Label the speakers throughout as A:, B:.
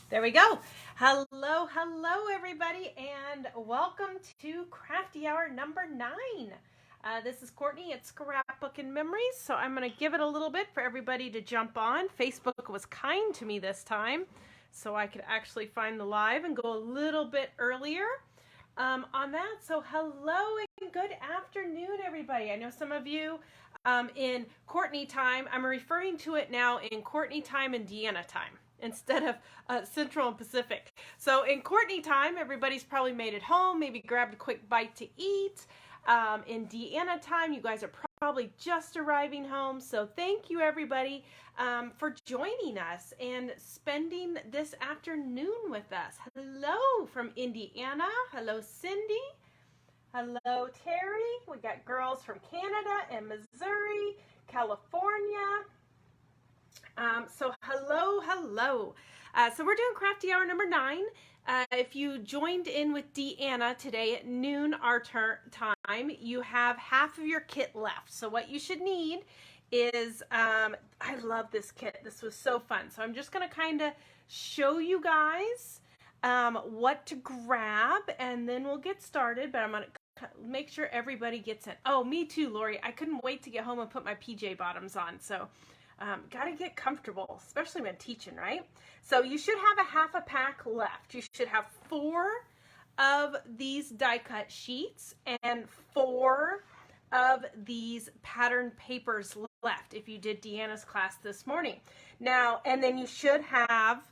A: There we go. Hello, everybody, and welcome to Crafty Hour number 9. This is Kourtney at Scrapbook-N-Memories, so I'm going to give it a little bit for everybody to jump on. Facebook was kind to me this time, so I could actually find the live and go a little bit earlier on that. So hello and good afternoon, everybody. I know some of you in Kourtney time, I'm referring to it now in Kourtney time and Deanna time, instead of Central and Pacific. So in Kourtney time, everybody's probably made it home, maybe grabbed a quick bite to eat. In Deanna time, you guys are probably just arriving home. So thank you, everybody, for joining us and spending this afternoon with us. Hello from Indiana. Hello, Cindy. Hello, Terry. We got girls from Canada and Missouri, California. So hello. So we're doing Crafty Hour number 9. If you joined in with Deanna today at noon our time, you have half of your kit left. So what you should need is, I love this kit. This was so fun. So I'm just going to kind of show you guys what to grab, and then we'll get started. But I'm going to make sure everybody gets in. Oh, me too, Lori. I couldn't wait to get home and put my PJ bottoms on. So gotta get comfortable, especially when teaching, right? So you should have a half a pack left. You should have 4 of these die cut sheets and 4 of these pattern papers left if you did Deanna's class this morning. Now, and then you should have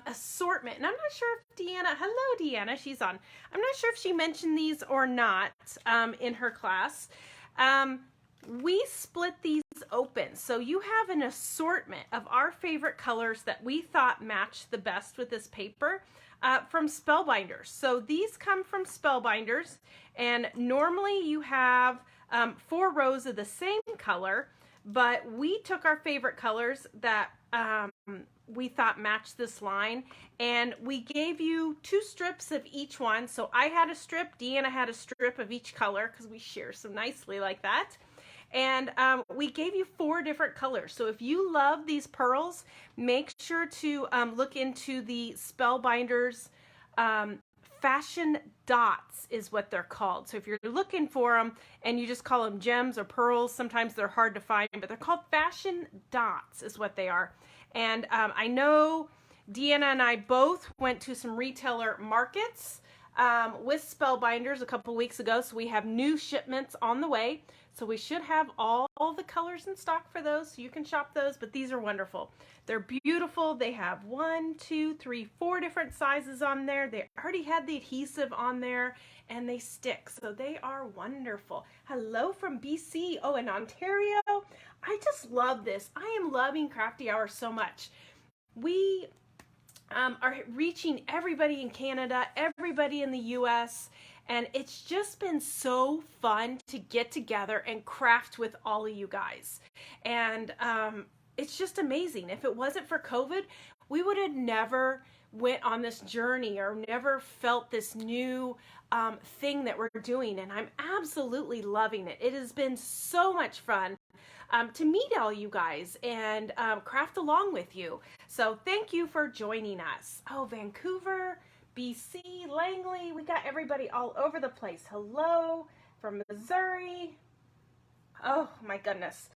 A: assortment. And I'm not sure if Deanna, hello Deanna, she's on. I'm not sure if she mentioned these or not in her class. We split these open, so you have an assortment of our favorite colors that we thought matched the best with this paper from Spellbinders. So these come from Spellbinders, and normally you have 4 rows of the same color, but we took our favorite colors that we thought matched this line, and we gave you 2 strips of each one. So I had a strip, Deanna had a strip of each color because we share so nicely like that. And we gave you 4 different colors. So if you love these pearls, make sure to look into the Spellbinders Fashion Dots is what they're called. So if you're looking for them and you just call them gems or pearls, sometimes they're hard to find, but they're called Fashion Dots is what they are. And I know Deanna and I both went to some retailer markets with Spellbinders a couple weeks ago. So we have new shipments on the way. So we should have all the colors in stock for those, so you can shop those, but these are wonderful. They're beautiful. They have 1, 2, 3, 4 different sizes on there. They already had the adhesive on there, and they stick, so they are wonderful. Hello from BC. Oh, and Ontario. I just love this. I am loving Crafty Hour so much. We are reaching everybody in Canada, everybody in the US, and it's just been so fun to get together and craft with all of you guys. And it's just amazing. If it wasn't for COVID, we would have never went on this journey or never felt this new thing that we're doing. And I'm absolutely loving it. It has been so much fun to meet all you guys and craft along with you. So thank you for joining us. Oh, Vancouver, BC, Langley, we got everybody all over the place. Hello from Missouri. Oh my goodness.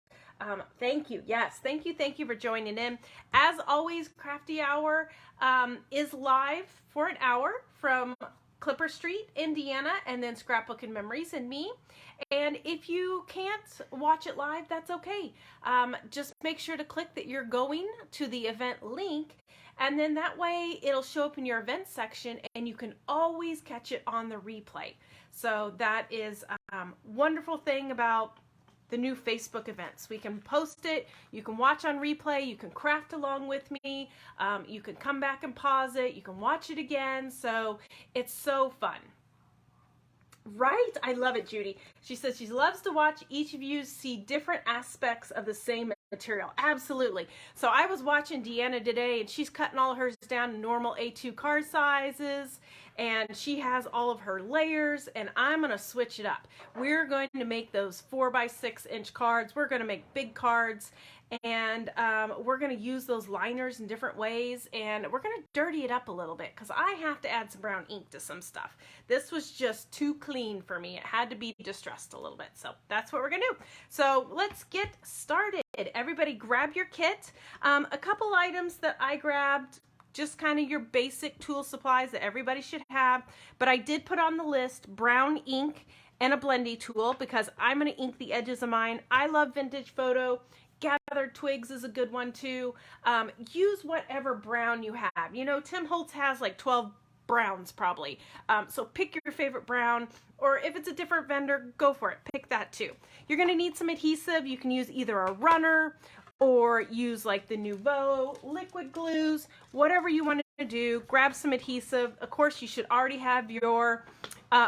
A: Thank you. Yes, thank you for joining in. As always, Crafty Hour is live for an hour from Clipper Street, Indiana, and then Scrapbook-N-Memories and me. And if you can't watch it live, that's okay. Just make sure to click that you're going to the event link, and then that way it'll show up in your event section and you can always catch it on the replay. So that is a wonderful thing about the new Facebook events. We can post it, you can watch on replay, you can craft along with me, you can come back and pause it, you can watch it again. So it's so fun. Right? I love it, Judy. She says she loves to watch each of you see different aspects of the same material. Absolutely. So I was watching Deanna today, and she's cutting all hers down to normal A2 card sizes, and she has all of her layers, and I'm going to switch it up. We're going to make those 4x6-inch cards. We're going to make big cards, and we're going to use those liners in different ways, and we're going to dirty it up a little bit because I have to add some brown ink to some stuff. This was just too clean for me. It had to be distressed a little bit, so that's what we're going to do. So let's get started. Everybody grab your kit. A couple items that I grabbed, just kind of your basic tool supplies that everybody should have, but I did put on the list brown ink and a blendy tool because I'm going to ink the edges of mine. I love vintage photo. Gathered twigs is a good one too. Use whatever brown you have. You know, Tim Holtz has like 12 browns probably. So pick your favorite brown, or if it's a different vendor, go for it. Pick that too. You're going to need some adhesive. You can use either a runner or use like the Nouveau, liquid glues, whatever you want to do. Grab some adhesive. Of course, you should already have your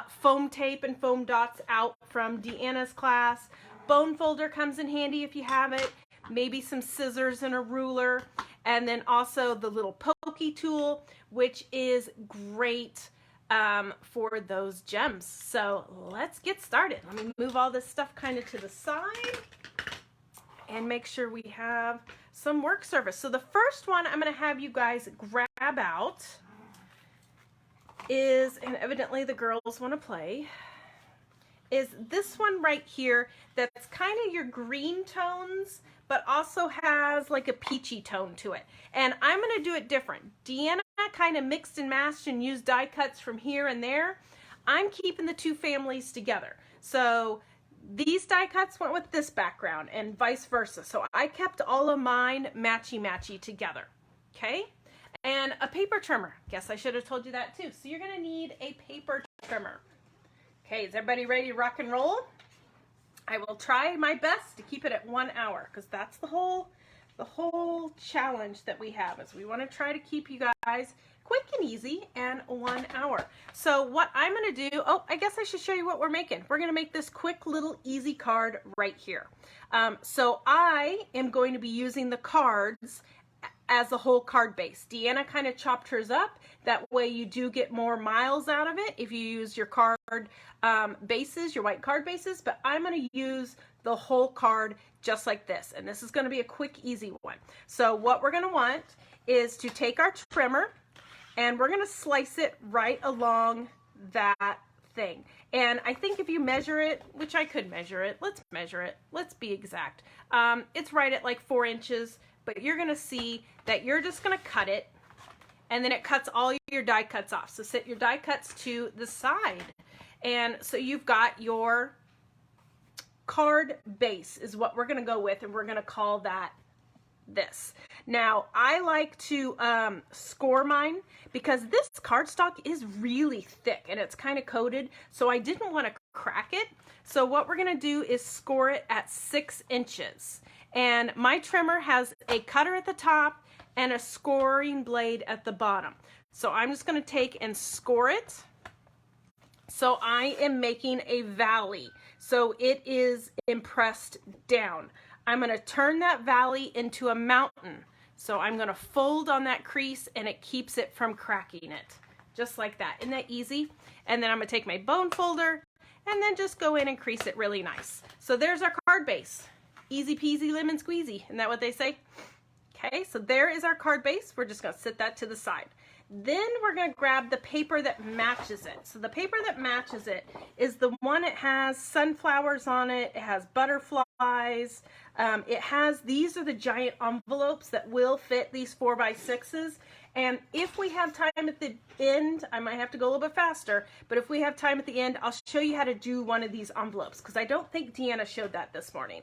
A: foam tape and foam dots out from Deanna's class. Bone folder comes in handy if you have it. Maybe some scissors and a ruler, and then also the little pokey tool, which is great for those gems. So let's get started. Let me move all this stuff kind of to the side and make sure we have some work surface. So the first one I'm going to have you guys grab out is, and evidently the girls want to play, is this one right here that's kind of your green tones, but also has like a peachy tone to it. And I'm going to do it different. Deanna kind of mixed and matched and used die cuts from here and there. I'm keeping the two families together. So these die cuts went with this background and vice versa. So I kept all of mine matchy-matchy together. Okay? And a paper trimmer. Guess I should have told you that too. So you're going to need a paper trimmer. Okay, is everybody ready to rock and roll? I will try my best to keep it at 1 hour because that's the whole challenge that we have, is we want to try to keep you guys quick and easy and 1 hour. So what I'm going to do, I guess I should show you what we're making. We're going to make this quick little easy card right here. So I am going to be using the cards as a whole card base. Deanna kind of chopped hers up. That way you do get more miles out of it if you use your card bases, your white card bases, but I'm going to use the whole card just like this. And this is going to be a quick, easy one. So what we're going to want is to take our trimmer and we're going to slice it right along that thing. And I think if you measure it, which I could measure it, let's measure it. Let's be exact. It's right at like 4 inches. But you're going to see that you're just going to cut it, and then it cuts all your die cuts off. So set your die cuts to the side. And so you've got your card base is what we're going to go with, and we're going to call that this. Now, I like to score mine because this cardstock is really thick and it's kind of coated, so I didn't want to crack it. So what we're going to do is score it at 6 inches. And my trimmer has a cutter at the top and a scoring blade at the bottom. So I'm just going to take and score it. So I am making a valley. So it is impressed down. I'm going to turn that valley into a mountain. So I'm going to fold on that crease and it keeps it from cracking it. Just like that. Isn't that easy? And then I'm going to take my bone folder and then just go in and crease it really nice. So there's our card base. Easy peasy lemon squeezy. Isn't that what they say? Okay, so there is our card base. We're just going to set that to the side. Then we're going to grab the paper that matches it. So the paper that matches it is the one that has sunflowers on it. It has butterflies. These are the giant envelopes that will fit these 4x6s. And if we have time at the end, I might have to go a little bit faster, but if we have time at the end, I'll show you how to do one of these envelopes because I don't think Deanna showed that this morning.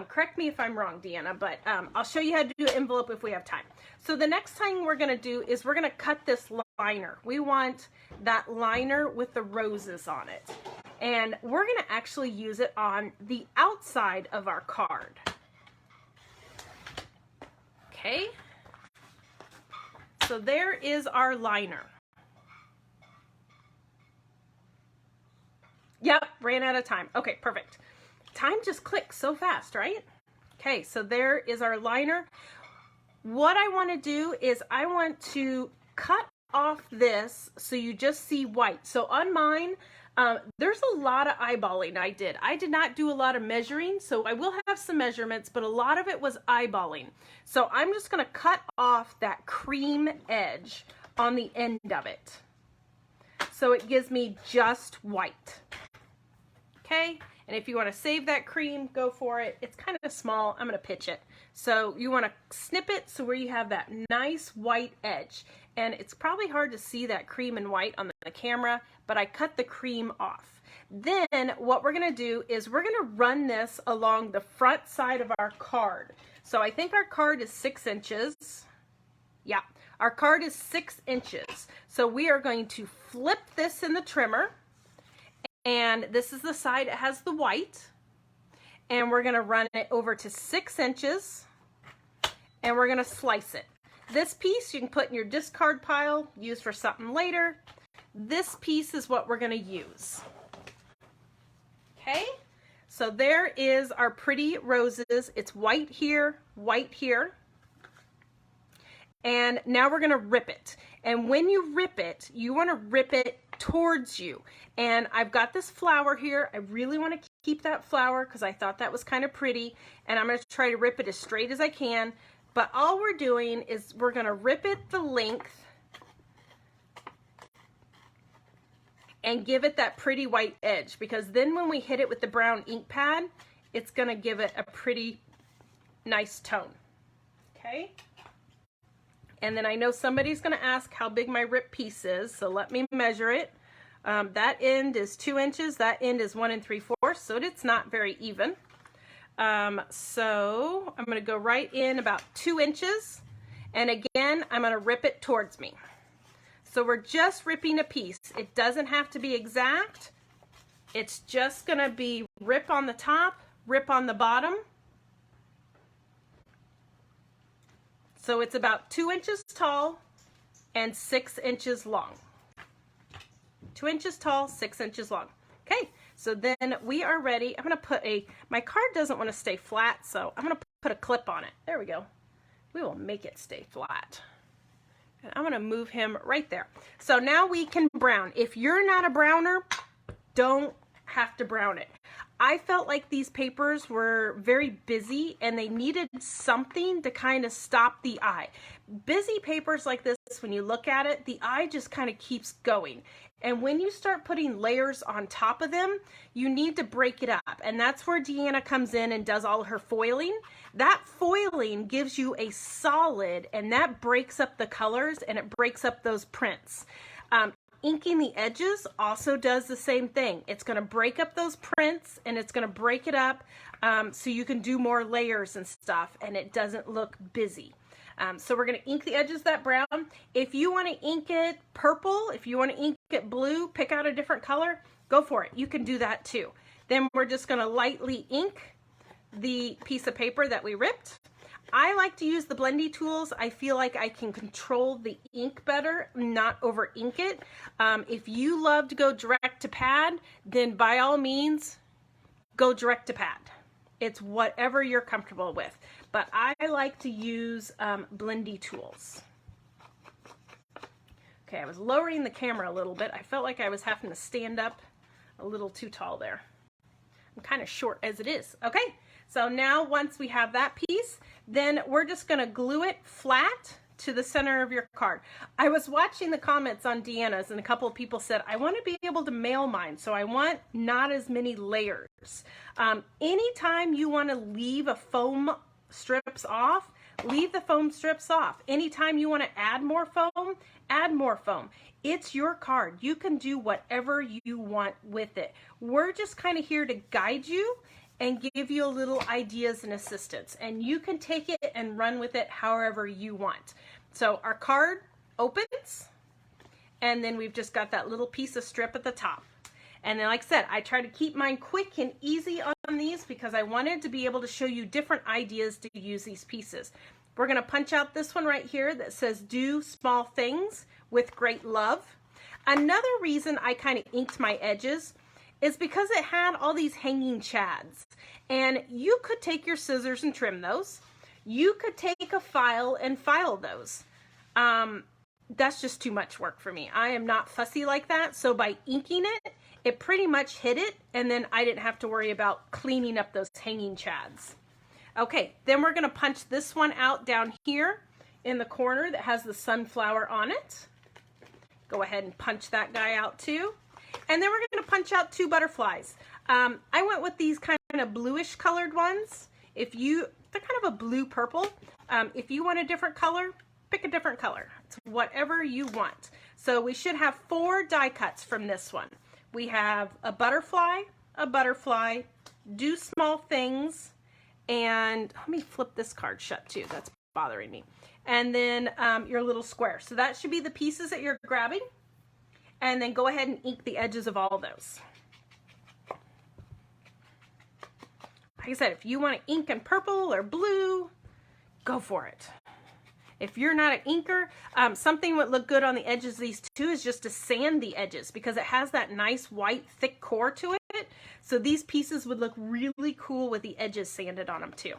A: Correct me if I'm wrong, Deanna, but I'll show you how to do an envelope if we have time. So the next thing we're going to do is we're going to cut this liner. We want that liner with the roses on it. And we're going to actually use it on the outside of our card. Okay. So there is our liner. Yep, ran out of time. Okay, perfect. Time just clicks so fast, right? Okay, so there is our liner. What I want to do is I want to cut off this so you just see white. So on mine, there's a lot of eyeballing I did. I did not do a lot of measuring, so I will have some measurements, but a lot of it was eyeballing. So I'm just going to cut off that cream edge on the end of it. So it gives me just white. Okay? And if you want to save that cream, go for it. It's kind of small. I'm going to pitch it. So you want to snip it so where you have that nice white edge. And it's probably hard to see that cream and white on the camera, but I cut the cream off. Then what we're going to do is we're going to run this along the front side of our card. So I think our card is 6 inches. Yeah, our card is 6 inches. So we are going to flip this in the trimmer. And this is the side that has the white. And we're going to run it over to 6 inches. And we're going to slice it. This piece you can put in your discard pile, use for something later. This piece is what we're going to use. Okay? So there is our pretty roses. It's white here, white here. And now we're going to rip it. And when you rip it, you want to rip it towards you. And I've got this flower here. I really want to keep that flower because I thought that was kind of pretty. And I'm going to try to rip it as straight as I can. But all we're doing is we're going to rip it the length and give it that pretty white edge, because then when we hit it with the brown ink pad, it's going to give it a pretty nice tone. Okay? And then I know somebody's going to ask how big my rip piece is, so let me measure it. That end is 2 inches, that end is 1 3/4, so it's not very even. So I'm going to go right in about 2 inches, and again I'm going to rip it towards me. So we're just ripping a piece. It doesn't have to be exact. It's just going to be rip on the top, rip on the bottom. So it's about 2 inches tall and 6 inches long. 2 inches tall, 6 inches long. Okay, so then we are ready. I'm going to put my card doesn't want to stay flat, so I'm going to put a clip on it. There we go. We will make it stay flat. And I'm going to move him right there. So now we can brown. If you're not a browner, don't have to brown it. I felt like these papers were very busy and they needed something to kind of stop the eye. Busy papers like this, when you look at it, the eye just kind of keeps going. And when you start putting layers on top of them, you need to break it up. And that's where Deanna comes in and does all her foiling. That foiling gives you a solid, and that breaks up the colors and it breaks up those prints. Inking the edges also does the same thing. It's going to break up those prints and it's going to break it up so you can do more layers and stuff and it doesn't look busy. So we're going to ink the edges that brown. If you want to ink it purple, if you want to ink it blue, pick out a different color, go for it. You can do that too. Then we're just going to lightly ink the piece of paper that we ripped. I like to use the blendy tools. I feel like I can control the ink better, not over ink it. If you love to go direct to pad, then by all means, go direct to pad. It's whatever you're comfortable with. But I like to use blendy tools. Okay, I was lowering the camera a little bit. I felt like I was having to stand up a little too tall there. I'm kind of short as it is. Okay, so now once we have that piece, then we're just going to glue it flat to the center of your card. I was watching the comments on Deanna's and a couple of people said, I want to be able to mail mine, so I want not as many layers. Anytime you want to leave a foam strips off, leave the foam strips off. Anytime you want to add more foam, add more foam. It's your card. You can do whatever you want with it. We're just kind of here to guide you and give you a little ideas and assistance, and you can take it and run with it however you want. So our card opens, and then we've just got that little piece of strip at the top. And then, like I said, I try to keep mine quick and easy on these because I wanted to be able to show you different ideas to use these pieces. We're going to punch out this one right here that says, do small things with great love. Another reason I kind of inked my edges is because it had all these hanging chads. And you could take your scissors and trim those. You could take a file and file those. that's just too much work for me. I am not fussy like that. So by inking it, it pretty much hid it, and then I didn't have to worry about cleaning up those hanging chads. Okay, then we're gonna punch this one out down here in the corner that has the sunflower on it. Go ahead and punch that guy out too. And then we're gonna punch out 2 butterflies. I went with these kind of bluish colored ones. They're kind of a blue purple. If you want a different color, pick a different color. It's whatever you want. So we should have 4 die cuts from this one. We have a butterfly, do small things, and let me flip this card shut too. That's bothering me. And then your little square. So that should be the pieces that you're grabbing. And then go ahead and ink the edges of all those. Like I said, if you want to ink in purple or blue, go for it. If you're not an inker, something would look good on the edges of these two is just to sand the edges, because it has that nice white thick core to it. So these pieces would look really cool with the edges sanded on them too.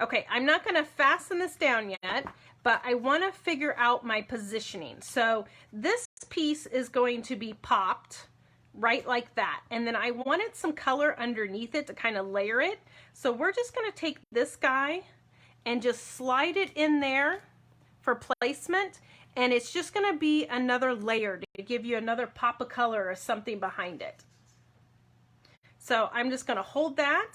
A: Okay, I'm not going to fasten this down yet, but I want to figure out my positioning. So this piece is going to be popped right like that. And then I wanted some color underneath it to kind of layer it. So we're just going to take this guy and just slide it in there for placement. And it's just going to be another layer to give you another pop of color or something behind it. So I'm just going to hold that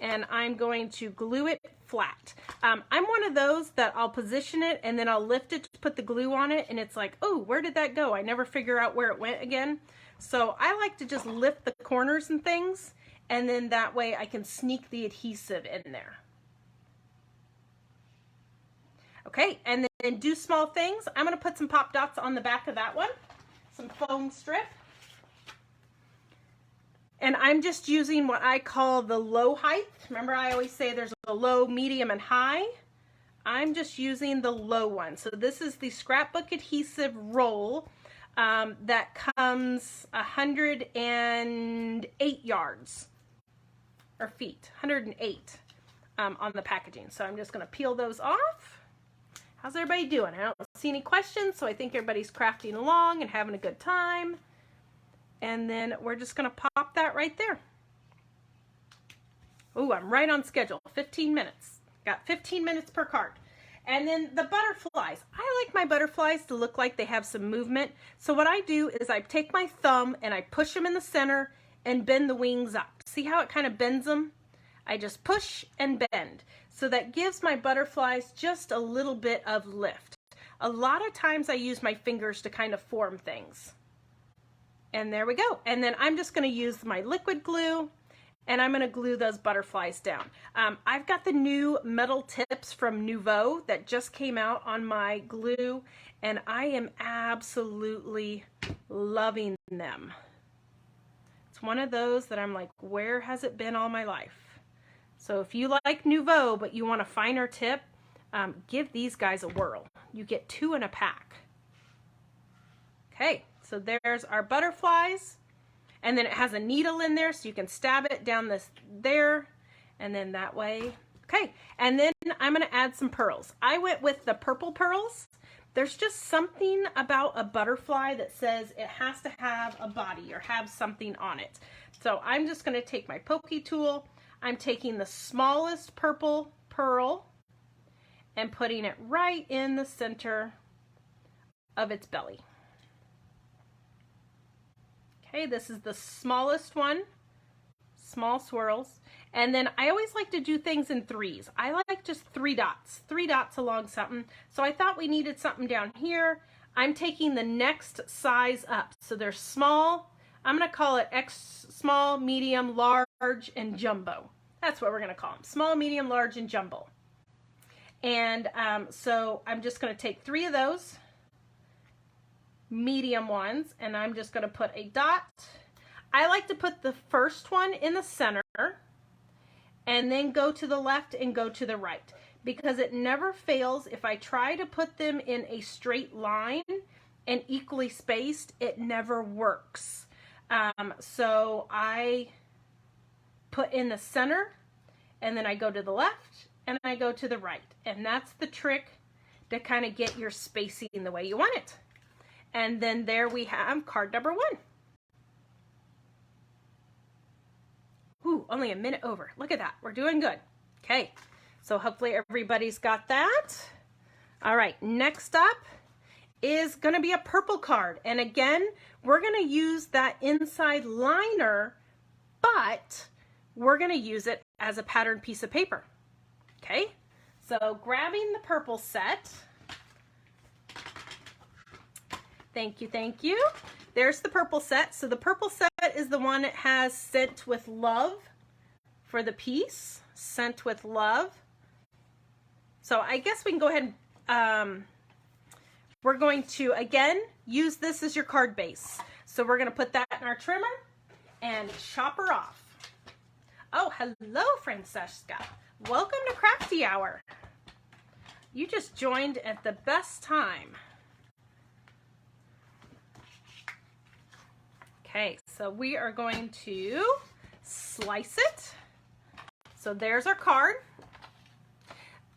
A: and I'm going to glue it flat. I'm one of those that I'll position it and then I'll lift it to put the glue on it and it's like, oh, where did that go? I never figure out where it went again. So I like to just lift the corners and things, and then that way I can sneak the adhesive in there. Okay, and then do small things. I'm going to put some pop dots on the back of that one, some foam strip. And I'm just using what I call the low height. Remember, I always say there's a low, medium, and high. I'm just using the low one. So this is the scrapbook adhesive roll that comes 108 yards or feet, 108 on the packaging. So I'm just going to peel those off. How's everybody doing? I don't see any questions, so I think everybody's crafting along and having a good time. And then we're just going to pop that right there. Oh, I'm right on schedule. 15 minutes. Got 15 minutes per card. And then the butterflies. I like my butterflies to look like they have some movement. So what I do is I take my thumb and I push them in the center and bend the wings up. See how it kind of bends them? I just push and bend. So that gives my butterflies just a little bit of lift. A lot of times I use my fingers to kind of form things. And there we go. And then I'm just going to use my liquid glue and I'm going to glue those butterflies down. I've got the new metal tips from Nouveau that just came out on my glue and I am absolutely loving them. It's one of those that I'm like, where has it been all my life? So if you like Nouveau but you want a finer tip, give these guys a whirl. You get 2 in a pack. Okay, so there's our butterflies. And then it has a needle in there so you can stab it down there and then that way. Okay, and then I'm going to add some pearls. I went with the purple pearls. There's just something about a butterfly that says it has to have a body or have something on it. So I'm just going to take my pokey tool. I'm taking the smallest purple pearl and putting it right in the center of its belly. Okay, this is the smallest one, small swirls. And then I always like to do things in 3s. I like just 3 dots along something. So I thought we needed something down here. I'm taking the next size up. So they're small. I'm going to call it small, medium, large, and jumbo. That's what we're going to call them. Small, medium, large, and jumbo. And so I'm just going to take 3 of those medium ones and I'm just going to put a dot. I like to put the first one in the center and then go to the left and go to the right because it never fails. If I try to put them in a straight line and equally spaced, it never works. So I put in the center and then I go to the left, and I go to the right. And that's the trick to kind of get your spacing the way you want it. And then there we have card number 1. Ooh, only a minute over. Look at that. We're doing good. Okay, so hopefully everybody's got that. All right, next up is going to be a purple card. And again, we're going to use that inside liner, but we're going to use it as a patterned piece of paper. Okay, so grabbing the purple set. Thank you, thank you. There's the purple set. So the purple set is the one that has Sent with Love for the piece. Sent with Love. So I guess we can go ahead and we're going to, again, use this as your card base. So we're going to put that in our trimmer and chop her off. Oh, hello, Francesca. Welcome to Crafty Hour. You just joined at the best time. Okay, so we are going to slice it. So there's our card.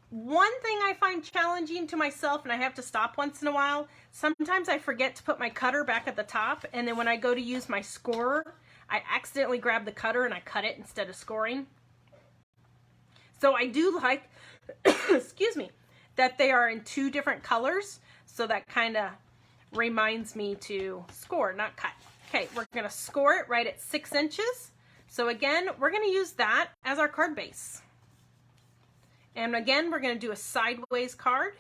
A: One thing I find challenging to myself, and I have to stop once in a while, sometimes I forget to put my cutter back at the top, and then when I go to use my scorer, I accidentally grab the cutter and I cut it instead of scoring. So I do like, excuse me, that they are in 2 different colors, so that kind of reminds me to score, not cut. Okay, we're going to score it right at 6 inches. So again, we're going to use that as our card base. And again, we're going to do a sideways card.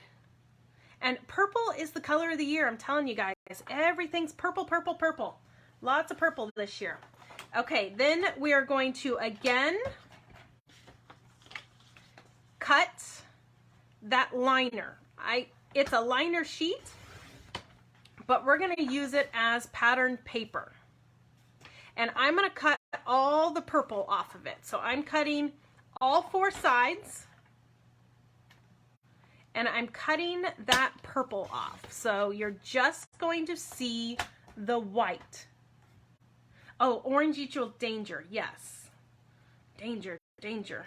A: And purple is the color of the year. I'm telling you guys, everything's purple, purple, purple. Lots of purple this year. Okay, then we are going to again cut that liner. It's a liner sheet, but we're going to use it as patterned paper. And I'm going to cut all the purple off of it. So I'm cutting all 4 sides, and I'm cutting that purple off. So you're just going to see the white. Oh, orange equals danger. Yes. Danger, danger.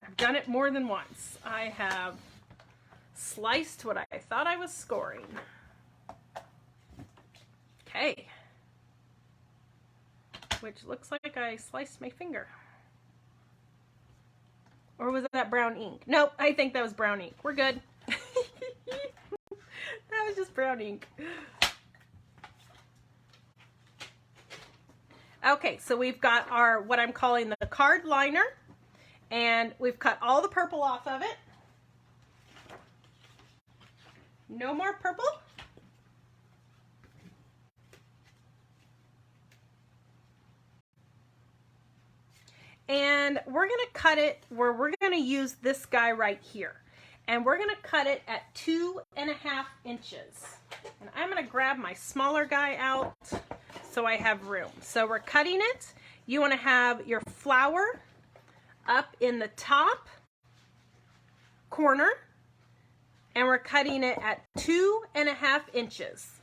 A: I've done it more than once. I have sliced what I thought I was scoring. Okay. Which looks like I sliced my finger. Or was that brown ink? Nope, I think that was brown ink. We're good. That was just brown ink. Okay, so we've got our, what I'm calling the card liner, and we've cut all the purple off of it. No more purple. And we're going to cut it where we're going to use this guy right here. And we're going to cut it at 2.5 inches. And I'm going to grab my smaller guy out so I have room. So we're cutting it. You want to have your flower up in the top corner. And we're cutting it at 2.5 inches.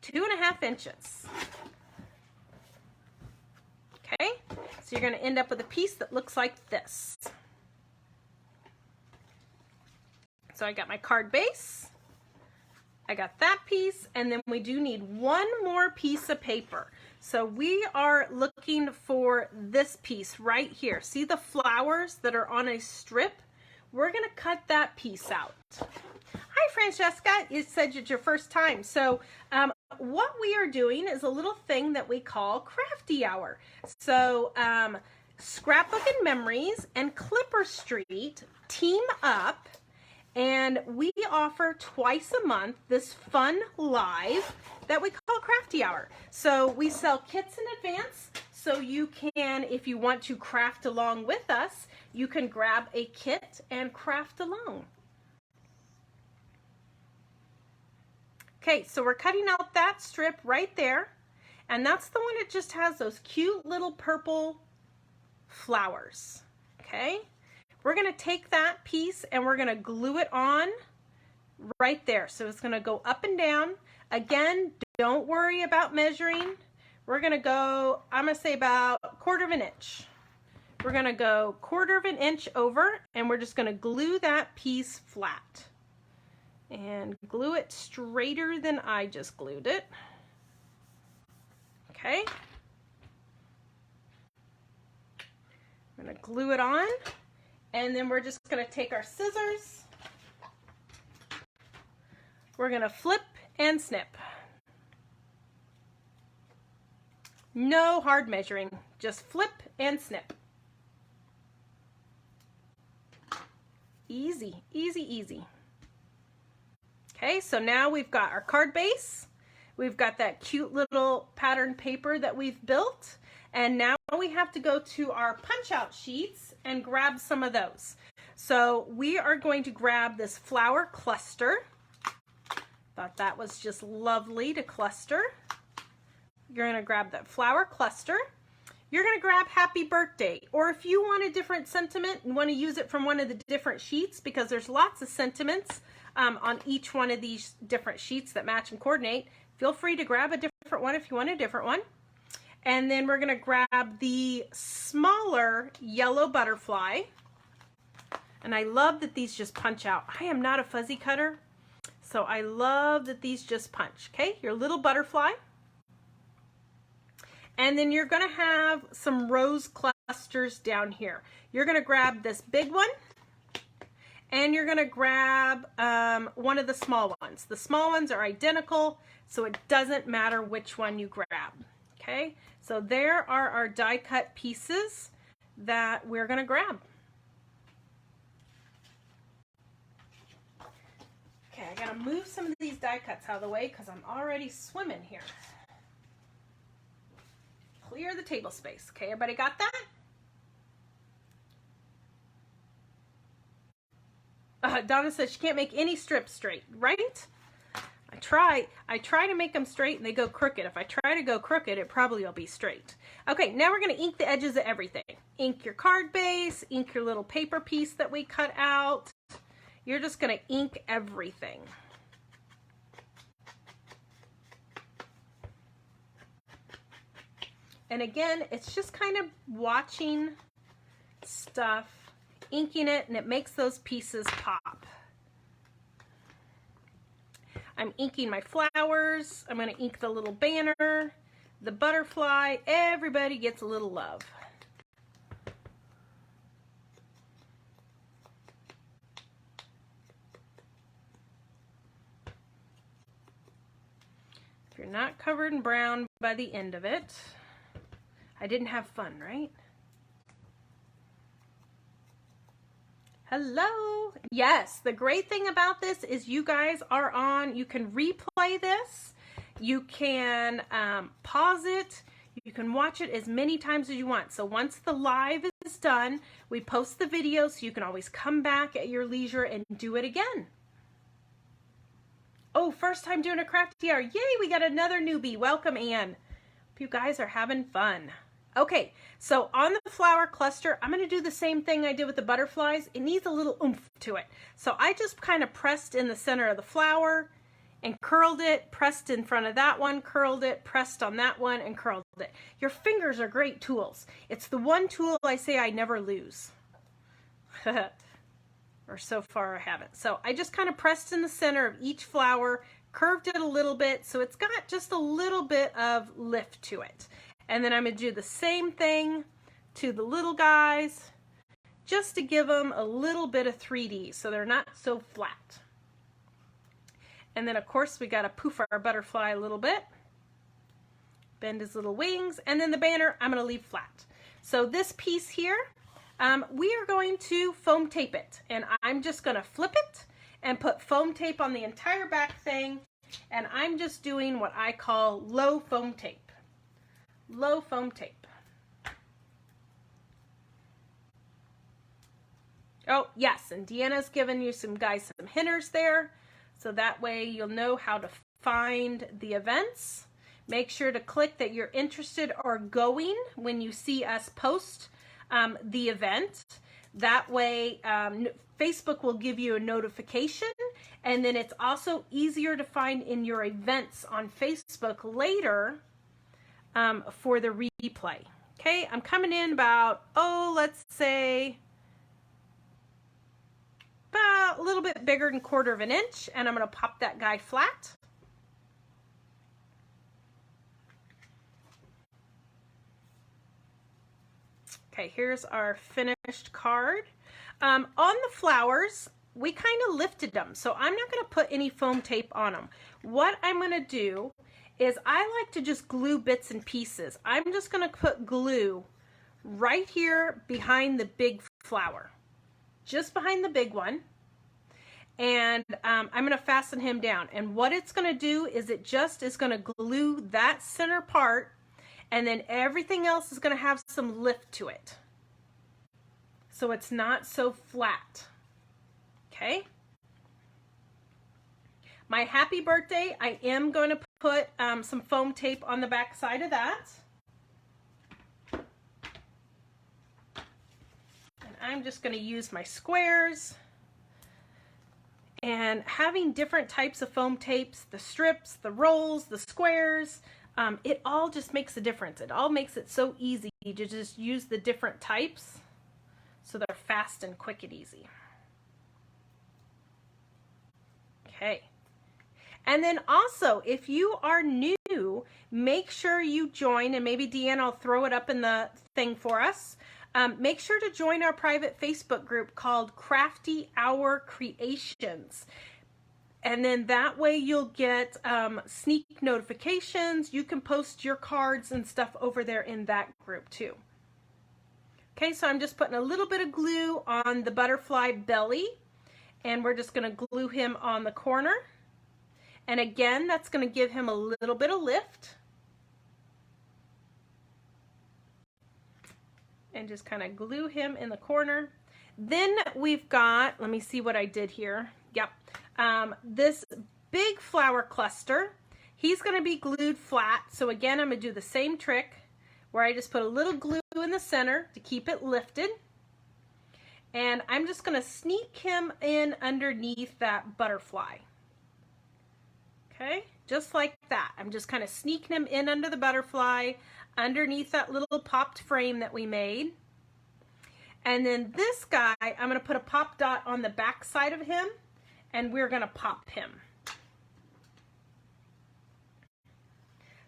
A: 2.5 inches. Okay, so you're going to end up with a piece that looks like this. So I got my card base, I got that piece, and then we do need one more piece of paper. So we are looking for this piece right here. See the flowers that are on a strip? We're going to cut that piece out. Hi, Francesca. You said it's your first time. So what we are doing is a little thing that we call Crafty Hour. So Scrapbook-N-Memories and Clipper Street team up, and we offer twice a month this fun live that we call Crafty Hour. So we sell kits in advance, so you can, if you want to craft along with us, you can grab a kit and craft along. Okay, so we're cutting out that strip right there, and that's the one that just has those cute little purple flowers. Okay, we're going to take that piece and we're going to glue it on right there. So it's going to go up and down. Again, don't worry about measuring. we're gonna go, I'm gonna say about 1/4 of an inch. We're gonna go 1/4 of an inch over, and we're just gonna glue that piece flat. And glue it straighter than I just glued it. Okay. I'm gonna glue it on, and then we're just gonna take our scissors. We're gonna flip and snip. No hard measuring, just flip and snip. Easy, easy, easy. Okay, so now we've got our card base. We've got that cute little pattern paper that we've built. And now we have to go to our punch out sheets and grab some of those. So we are going to grab this flower cluster. Thought that was just lovely to cluster. You're gonna grab that flower cluster. You're gonna grab happy birthday, or if you want a different sentiment and want to use it from one of the different sheets, because there's lots of sentiments on each one of these different sheets that match and coordinate, feel free to grab a different one if you want a different one. And then we're gonna grab the smaller yellow butterfly. And I love that these just punch out. I am not a fuzzy cutter, so I love that these just punch. Okay, your little butterfly. And then you're gonna have some rose clusters down here. You're gonna grab this big one, and you're gonna grab one of the small ones. The small ones are identical, so it doesn't matter which one you grab. Okay, so there are our die cut pieces that we're gonna grab. Okay, I gotta move some of these die cuts out of the way because I'm already swimming here. Clear the table space. Okay, everybody got that? Donna says she can't make any strips straight, right? I try to make them straight and they go crooked. If I try to go crooked, it probably will be straight. Okay, now we're gonna ink the edges of everything. Ink your card base, ink your little paper piece that we cut out. You're just gonna ink everything. And again, it's just kind of watching stuff, inking it, and it makes those pieces pop. I'm inking my flowers. I'm going to ink the little banner, the butterfly. Everybody gets a little love. If you're not covered in brown by the end of it, I didn't have fun, right? Hello. Yes, the great thing about this is you guys are on, you can replay this, you can pause it, you can watch it as many times as you want. So once the live is done, we post the video so you can always come back at your leisure and do it again. Oh, first time doing a crafty hour. Yay, we got another newbie. Welcome, Anne. Hope you guys are having fun. Okay, so on the flower cluster, I'm going to do the same thing I did with the butterflies. It needs a little oomph to it. So I just kind of pressed in the center of the flower and curled it, pressed in front of that one, curled it, pressed on that one, and curled it. Your fingers are great tools. It's the one tool I say I never lose. Or so far I haven't. So I just kind of pressed in the center of each flower, curved it a little bit, so it's got just a little bit of lift to it. And then I'm going to do the same thing to the little guys, just to give them a little bit of 3D so they're not so flat. And then of course we got to poof our butterfly a little bit, bend his little wings, and then the banner I'm going to leave flat. So this piece here, we are going to foam tape it, and I'm just going to flip it and put foam tape on the entire back thing, and I'm just doing what I call low foam tape. Low foam tape. Oh, yes, and Deanna's given you some hinters there, so that way you'll know how to find the events. Make sure to click that you're interested or going when you see us post the event. That way Facebook will give you a notification, and then it's also easier to find in your events on Facebook later for the replay. Okay, I'm coming in about, let's say about a little bit bigger than 1/4 of an inch, and I'm going to pop that guy flat. Okay, here's our finished card. On the flowers, we kind of lifted them, so I'm not going to put any foam tape on them. What I'm going to do is I like to just glue bits and pieces. I'm just going to put glue right here behind the big flower, just behind the big one, and I'm going to fasten him down. And what it's going to do is it just is going to glue that center part, and then everything else is going to have some lift to it, so it's not so flat. Okay. My happy birthday, I am going to put some foam tape on the back side of that. And I'm just going to use my squares. And having different types of foam tapes, the strips, the rolls, the squares, it all just makes a difference. It all makes it so easy to just use the different types so they're fast and quick and easy. Okay. And then also, if you are new, make sure you join, and maybe Deanna will throw it up in the thing for us. Make sure to join our private Facebook group called Crafty Hour Creations. And then that way you'll get sneak notifications. You can post your cards and stuff over there in that group too. Okay, so I'm just putting a little bit of glue on the butterfly belly, and we're just going to glue him on the corner. And again, that's going to give him a little bit of lift. And just kind of glue him in the corner. Then we've got, let me see what I did here. Yep. This big flower cluster, he's going to be glued flat. So again, I'm going to do the same trick where I just put a little glue in the center to keep it lifted. And I'm just going to sneak him in underneath that butterfly. Okay, just like that. I'm just kind of sneaking him in under the butterfly, underneath that little popped frame that we made. And then this guy, I'm going to put a pop dot on the back side of him, and we're going to pop him.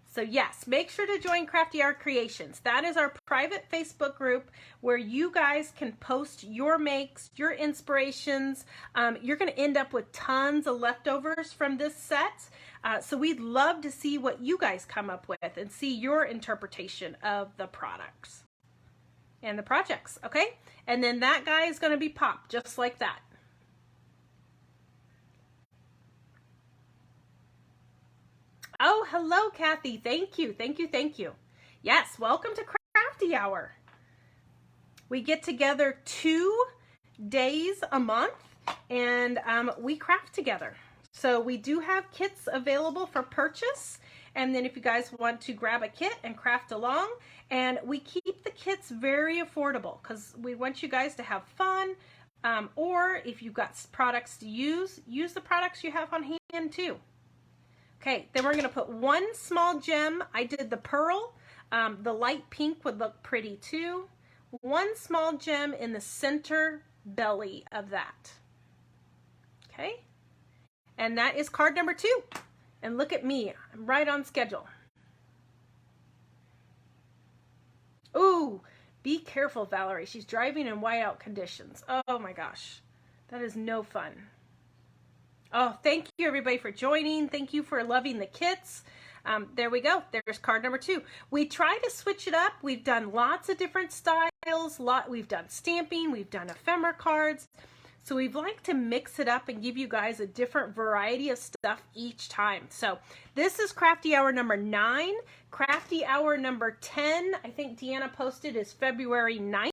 A: So yes, make sure to join Crafty Hour Creations. That is our private Facebook group where you guys can post your makes, your inspirations. You're going to end up with tons of leftovers from this set. So we'd love to see what you guys come up with and see your interpretation of the products and the projects, okay? And then that guy is going to be popped just like that. Oh, hello, Kathy. Thank you, thank you, thank you. Yes, welcome to Crafty Hour. We get together 2 days a month, and we craft together. So we do have kits available for purchase, and then if you guys want to grab a kit and craft along, and we keep the kits very affordable because we want you guys to have fun, or if you've got products to use the products you have on hand too. Okay, then we're going to put 1 small gem. I did the pearl. The light pink would look pretty too. 1 small gem in the center belly of that. Okay, and that is card number 2. And look at me, I'm right on schedule. Ooh, be careful, Valerie. She's driving in whiteout conditions. Oh my gosh, that is no fun. Oh, thank you everybody for joining. Thank you for loving the kits. There we go. There's card number 2. We try to switch it up. We've done lots of different styles. We've done stamping. We've done ephemera cards. So we'd like to mix it up and give you guys a different variety of stuff each time. So this is Crafty Hour number 9. Crafty Hour number 10, I think Deanna posted, is February 9th.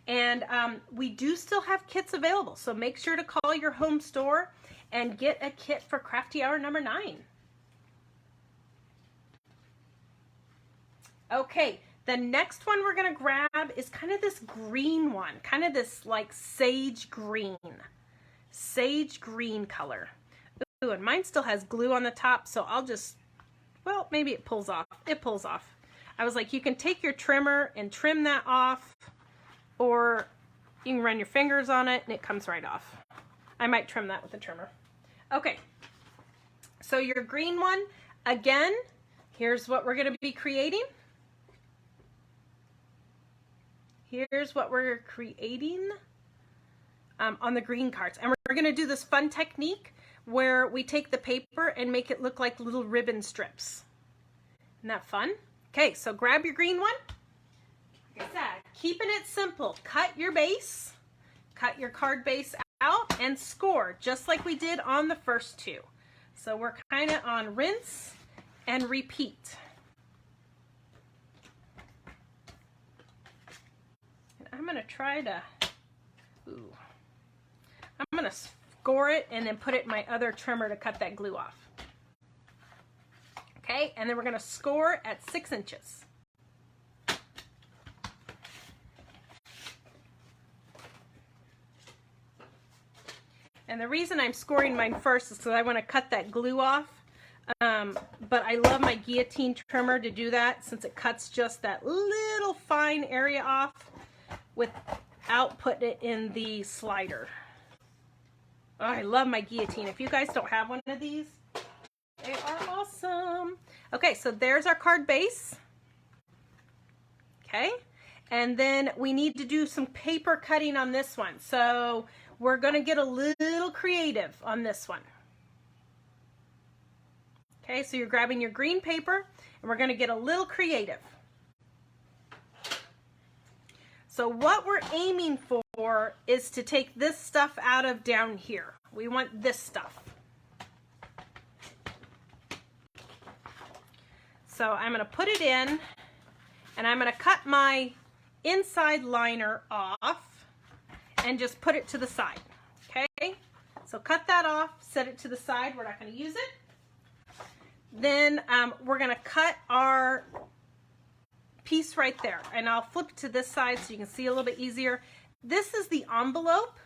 A: And we do still have kits available. So make sure to call your home store and get a kit for Crafty Hour number 9. Okay, the next one we're gonna grab is kind of this green one, kind of this like sage green color. Ooh, and mine still has glue on the top, so I'll just, well, maybe it pulls off. It pulls off. I was like, you can take your trimmer and trim that off, or you can run your fingers on it and it comes right off. I might trim that with a trimmer. Okay, so your green one, again, here's what we're going to be creating. Here's what we're creating on the green cards. And we're going to do this fun technique where we take the paper and make it look like little ribbon strips. Isn't that fun? Okay, so grab your green one. Like I said, keeping it simple. Cut your base, cut your card base out, and score just like we did on the first two. So we're kind of on rinse and repeat. And I'm going to try to, I'm going to score it and then put it in my other trimmer to cut that glue off. Okay, and then we're going to score at 6 inches. And the reason I'm scoring mine first is because I want to cut that glue off. But I love my guillotine trimmer to do that, since it cuts just that little fine area off without putting it in the slider. Oh, I love my guillotine. If you guys don't have one of these, they are awesome. Okay, so there's our card base. Okay, and then we need to do some paper cutting on this one. So we're going to get a little creative on this one. Okay, so you're grabbing your green paper and we're going to get a little creative. So what we're aiming for is to take this stuff out of down here. We want this stuff. So I'm going to put it in and I'm going to cut my inside liner off and just put it to the side. Okay, so cut that off, set it to the side. We're not going to use it. Then we're going to cut our piece right there, and I'll flip it to this side so you can see a little bit easier. This is the envelope,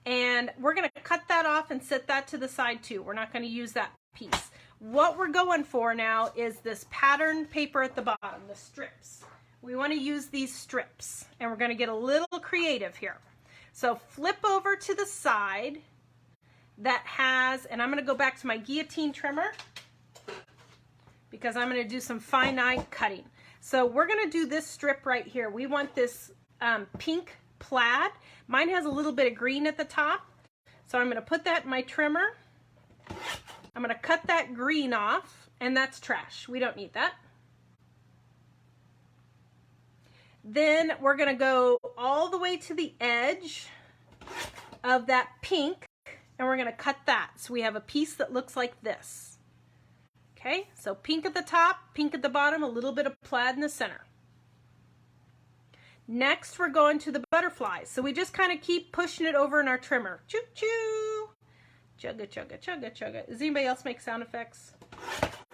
A: and we're going to cut that off and set that to the side too. We're not going to use that piece. What we're going for now is this pattern paper at the bottom, the strips. We want to use these strips, and we're going to get a little creative here. So flip over to the side that has, and I'm going to go back to my guillotine trimmer because I'm going to do some finite cutting. So we're going to do this strip right here. We want this pink plaid. Mine has a little bit of green at the top. So I'm going to put that in my trimmer. I'm going to cut that green off, and that's trash. We don't need that. Then we're going to go all the way to the edge of that pink, and we're going to cut that. So we have a piece that looks like this. Okay, so pink at the top, pink at the bottom, a little bit of plaid in the center. Next, we're going to the butterflies. So we just kind of keep pushing it over in our trimmer. Choo choo! Chugga, chugga, chugga, chugga. Does anybody else make sound effects?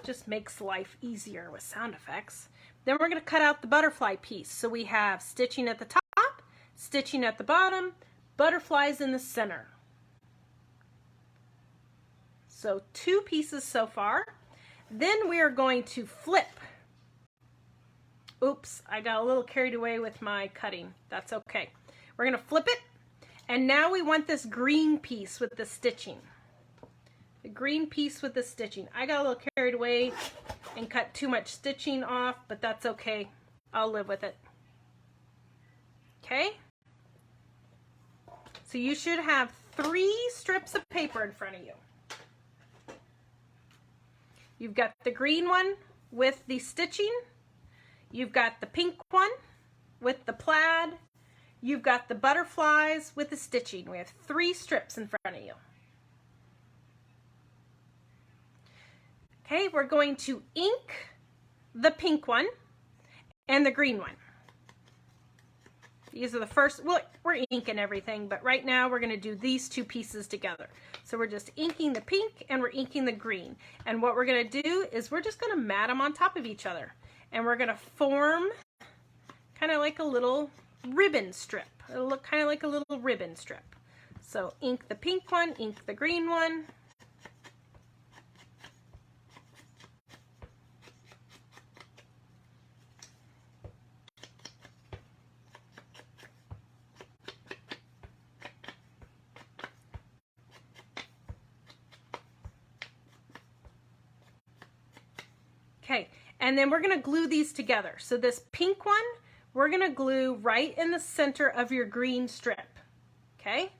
A: Just makes life easier with sound effects. Then we're going to cut out the butterfly piece. So we have stitching at the top, stitching at the bottom, butterflies in the center. So 2 pieces so far. Then we are going to flip. Oops, I got a little carried away with my cutting. That's okay. We're going to flip it. And now we want this green piece with the stitching. The green piece with the stitching. I got a little carried away and cut too much stitching off, but that's okay. I'll live with it. Okay? So you should have 3 strips of paper in front of you. You've got the green one with the stitching. You've got the pink one with the plaid. You've got the butterflies with the stitching. We have 3 strips in front of you. Okay, we're going to ink the pink one and the green one. These are the first, well, we're inking everything, but right now we're going to do these 2 pieces together. So we're just inking the pink and we're inking the green. And what we're going to do is we're just going to mat them on top of each other. And we're going to form kind of like a little ribbon strip. It'll look kind of like a little ribbon strip. So ink the pink one, ink the green one. Okay, and then we're gonna glue these together. So this pink one, we're gonna glue right in the center of your green strip, okay?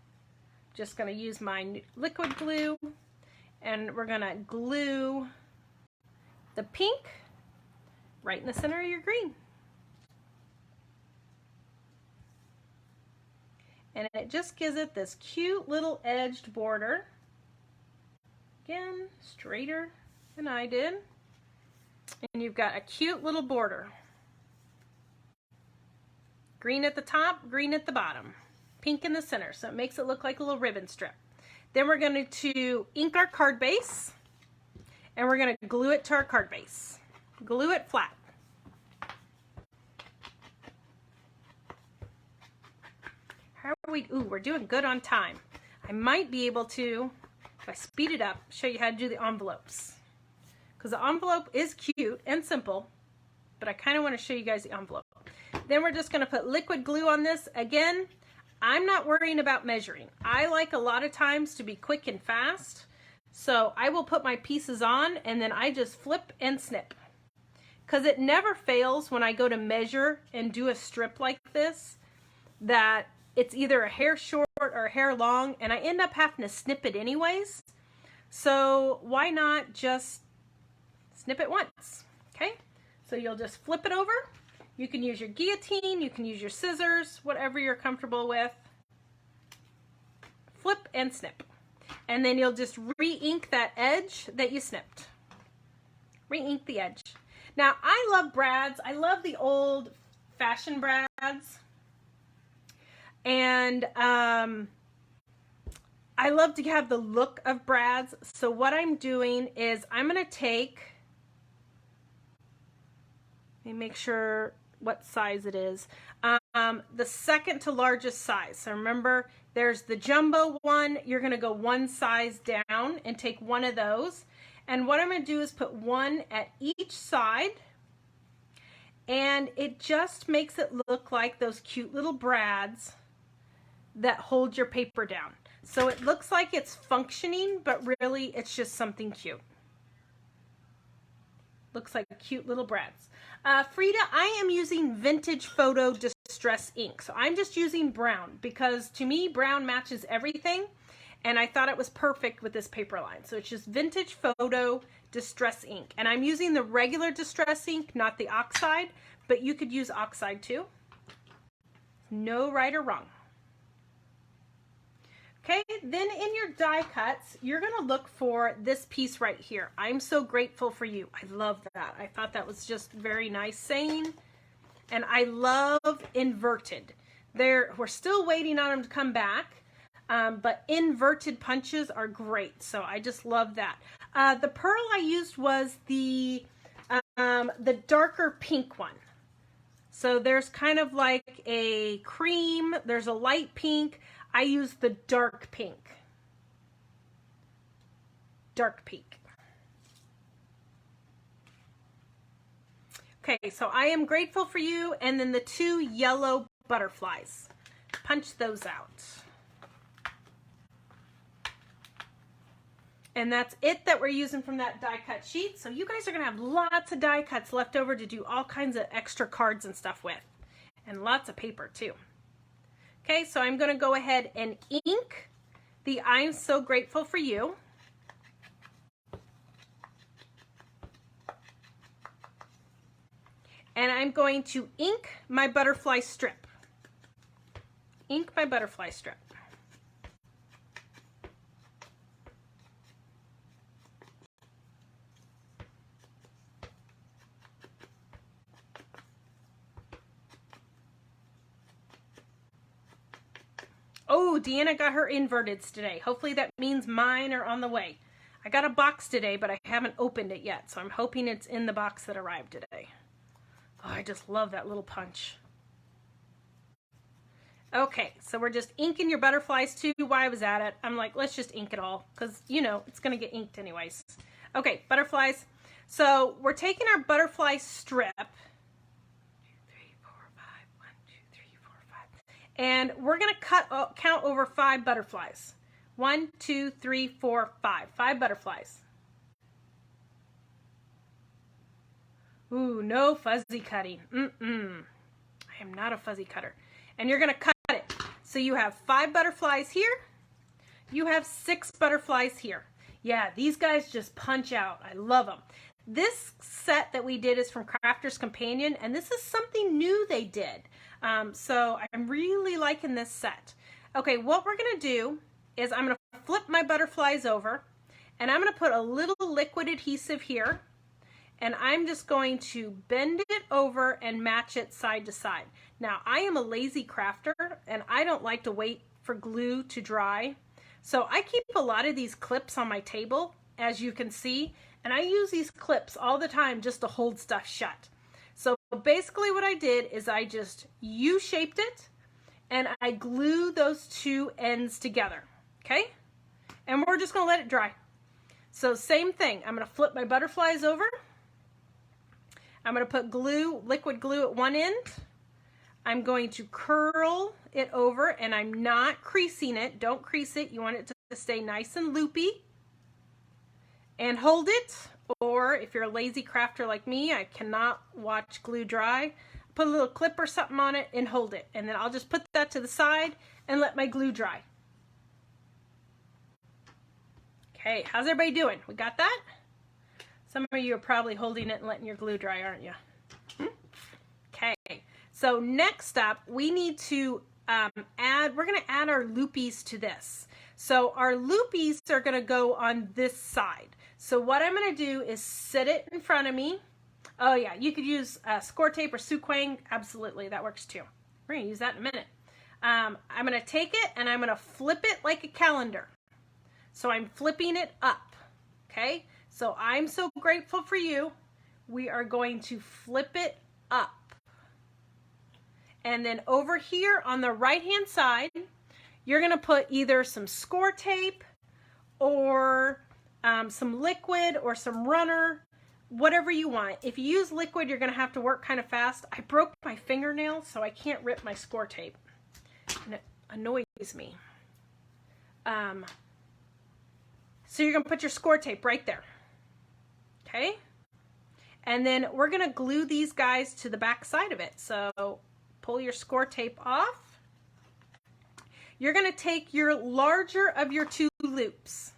A: Just gonna use my liquid glue, and we're gonna glue the pink right in the center of your green. And it just gives it this cute little edged border. Again, straighter than I did. And you've got a cute little border. Green at the top, green at the bottom. Pink in the center, so it makes it look like a little ribbon strip. Then we're going to ink our card base, and we're going to glue it to our card base. Glue it flat. How are we? Ooh, we're doing good on time. I might be able to, if I speed it up, show you how to do the envelopes. Because the envelope is cute and simple, but I kind of want to show you guys the envelope. Then we're just going to put liquid glue on this. Again, I'm not worrying about measuring. I like a lot of times to be quick and fast. So I will put my pieces on and then I just flip and snip. Because it never fails when I go to measure and do a strip like this, that it's either a hair short or a hair long, and I end up having to snip it anyways. So why not just snip it once, okay? So you'll just flip it over. You can use your guillotine, you can use your scissors, whatever you're comfortable with. Flip and snip. And then you'll just re-ink that edge that you snipped. Re-ink the edge. Now, I love brads. I love the old fashioned brads. And I love to have the look of brads. So what I'm doing is I'm going to take, let me make sure what size it is. The second to largest size. So remember, there's the jumbo one. You're going to go one size down and take one of those. And what I'm going to do is put one at each side. And it just makes it look like those cute little brads that hold your paper down. So it looks like it's functioning, but really it's just something cute. Looks like cute little brads. Frida, I am using Vintage Photo Distress ink. So I'm just using brown because to me, brown matches everything. And I thought it was perfect with this paper line. So it's just Vintage Photo Distress ink. And I'm using the regular Distress ink, not the oxide, but you could use oxide too. No right or wrong. Okay, then in your die cuts, you're going to look for this piece right here. I'm so grateful for you. I love that. I thought that was just very nice saying. And I love inverted. We're still waiting on them to come back, but inverted punches are great. So I just love that. The pearl I used was the darker pink one. So there's kind of like a cream, there's a light pink. I use the dark pink. Dark pink. Okay, so I am grateful for you. And then the two yellow butterflies. Punch those out. And that's it that we're using from that die cut sheet. So you guys are going to have lots of die cuts left over to do all kinds of extra cards and stuff with. And lots of paper too. Okay, so I'm going to go ahead and ink the I'm So Grateful for You. And I'm going to ink my butterfly strip. Ink my butterfly strip. Oh, Deanna got her inverteds today. Hopefully that means mine are on the way. I got a box today, but I haven't opened it yet, so I'm hoping it's in the box that arrived today. Oh, I just love that little punch. Okay, so we're just inking your butterflies too. While I was at it, I'm like, let's just ink it all, because, you know, it's going to get inked anyways. Okay, butterflies. So we're taking our butterfly strip. And we're going to count over 5 butterflies. 1, 2, 3, 4, 5. 5 butterflies. Ooh, no fuzzy cutting. I am not a fuzzy cutter. And you're going to cut it. So you have 5 butterflies here. You have 6 butterflies here. Yeah, these guys just punch out. I love them. This set that we did is from Crafter's Companion, and this is something new they did. So I'm really liking this set. Okay, what we're going to do is I'm going to flip my butterflies over, and I'm going to put a little liquid adhesive here, and I'm just going to bend it over and match it side to side. Now, I am a lazy crafter, and I don't like to wait for glue to dry. So I keep a lot of these clips on my table, as you can see, and I use these clips all the time just to hold stuff shut. So basically what I did is I just U-shaped it, and I glued those 2 ends together, okay? And we're just gonna let it dry. So same thing, I'm gonna flip my butterflies over. I'm gonna put glue, liquid glue at one end. I'm going to curl it over, and I'm not creasing it. Don't crease it. You want it to stay nice and loopy. And hold it, or if you're a lazy crafter like me, I cannot watch glue dry. Put a little clip or something on it and hold it. And then I'll just put that to the side and let my glue dry. Okay, how's everybody doing? We got that? Some of you are probably holding it and letting your glue dry, aren't you? Okay, so next up, we need to we're gonna add our loopies to this. So our loopies are gonna go on this side. So what I'm gonna do is sit it in front of me. Oh yeah, you could use score tape or suquang. Absolutely, that works too. We're gonna use that in a minute. I'm gonna take it and I'm gonna flip it like a calendar. So I'm flipping it up, okay? So I'm so grateful for you. We are going to flip it up. And then over here on the right-hand side, you're gonna put either some score tape or some liquid or some runner, whatever you want. If you use liquid, you're gonna have to work kind of fast. I broke my fingernail, so I can't rip my score tape, and it annoys me. So you're gonna put your score tape right there, okay? And then we're gonna glue these guys to the back side of it. So pull your score tape off. You're gonna take your larger of your 2 loops.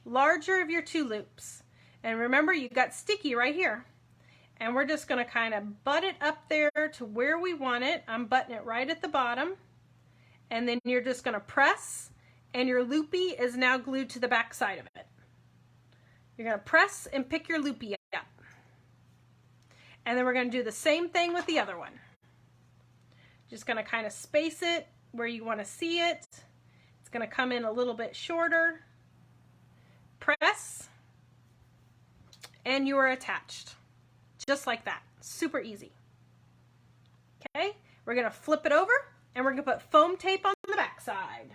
A: Larger of your 2 loops. And remember, you've got sticky right here. And we're just gonna kind of butt it up there to where we want it. I'm butting it right at the bottom. And then you're just gonna press, and your loopy is now glued to the back side of it. You're gonna press and pick your loopy up. And then we're gonna do the same thing with the other one. Just gonna kind of space it where you wanna see it. It's gonna come in a little bit shorter. Press, and you are attached. Just like that, super easy. Okay, we're gonna flip it over, and we're gonna put foam tape on the back side.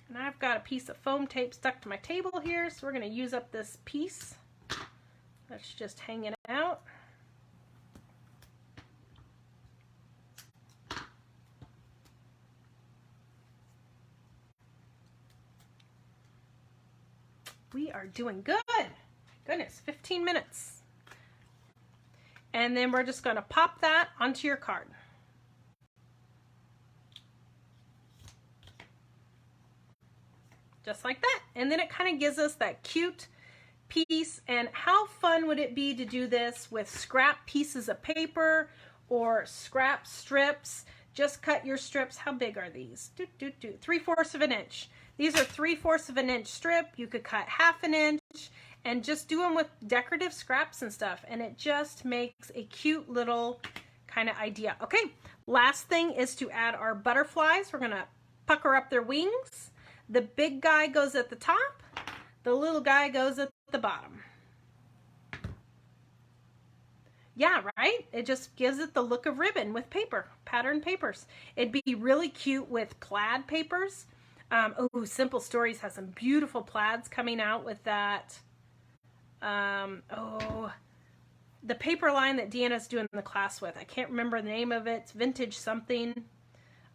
A: And I've got a piece of foam tape stuck to my table here, so we're gonna use up this piece that's just hanging out. We are doing good. Goodness, 15 minutes. And then we're just gonna pop that onto your card. Just like that. And then it kind of gives us that cute piece. And how fun would it be to do this with scrap pieces of paper or scrap strips? Just cut your strips. How big are these? 3/4 of an inch. These are 3/4 of an inch strip. You could cut 1/2 an inch and just do them with decorative scraps and stuff. And it just makes a cute little kind of idea. Okay, last thing is to add our butterflies. We're gonna pucker up their wings. The big guy goes at the top. The little guy goes at the bottom. Yeah, right? It just gives it the look of ribbon with paper, patterned papers. It'd be really cute with plaid papers. Oh, Simple Stories has some beautiful plaids coming out with that. The paper line that Deanna's doing the class with. I can't remember the name of it. It's vintage something.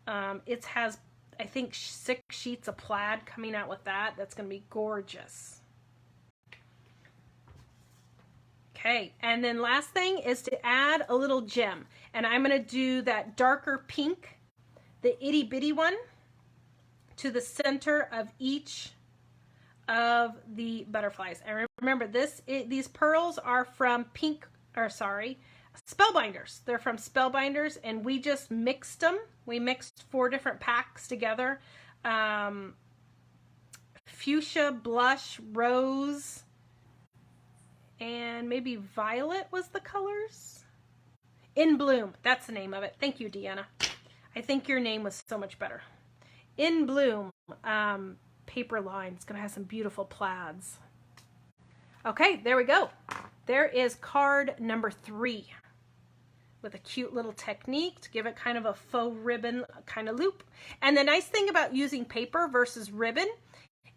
A: It has, I think, 6 sheets of plaid coming out with that. That's going to be gorgeous. Okay, and then last thing is to add a little gem. And I'm going to do that darker pink, the itty bitty one, to the center of each of the butterflies. And remember, these pearls are from Spellbinders. They're from Spellbinders, and we just mixed them. We mixed 4 different packs together. Fuchsia, blush, rose, and maybe violet was the colors. In Bloom, that's the name of it. Thank you, Deanna. I think your name was so much better. In Bloom, paper line. It's gonna have some beautiful plaids. Okay, there we go. There is card number 3 with a cute little technique to give it kind of a faux ribbon kind of loop. And the nice thing about using paper versus ribbon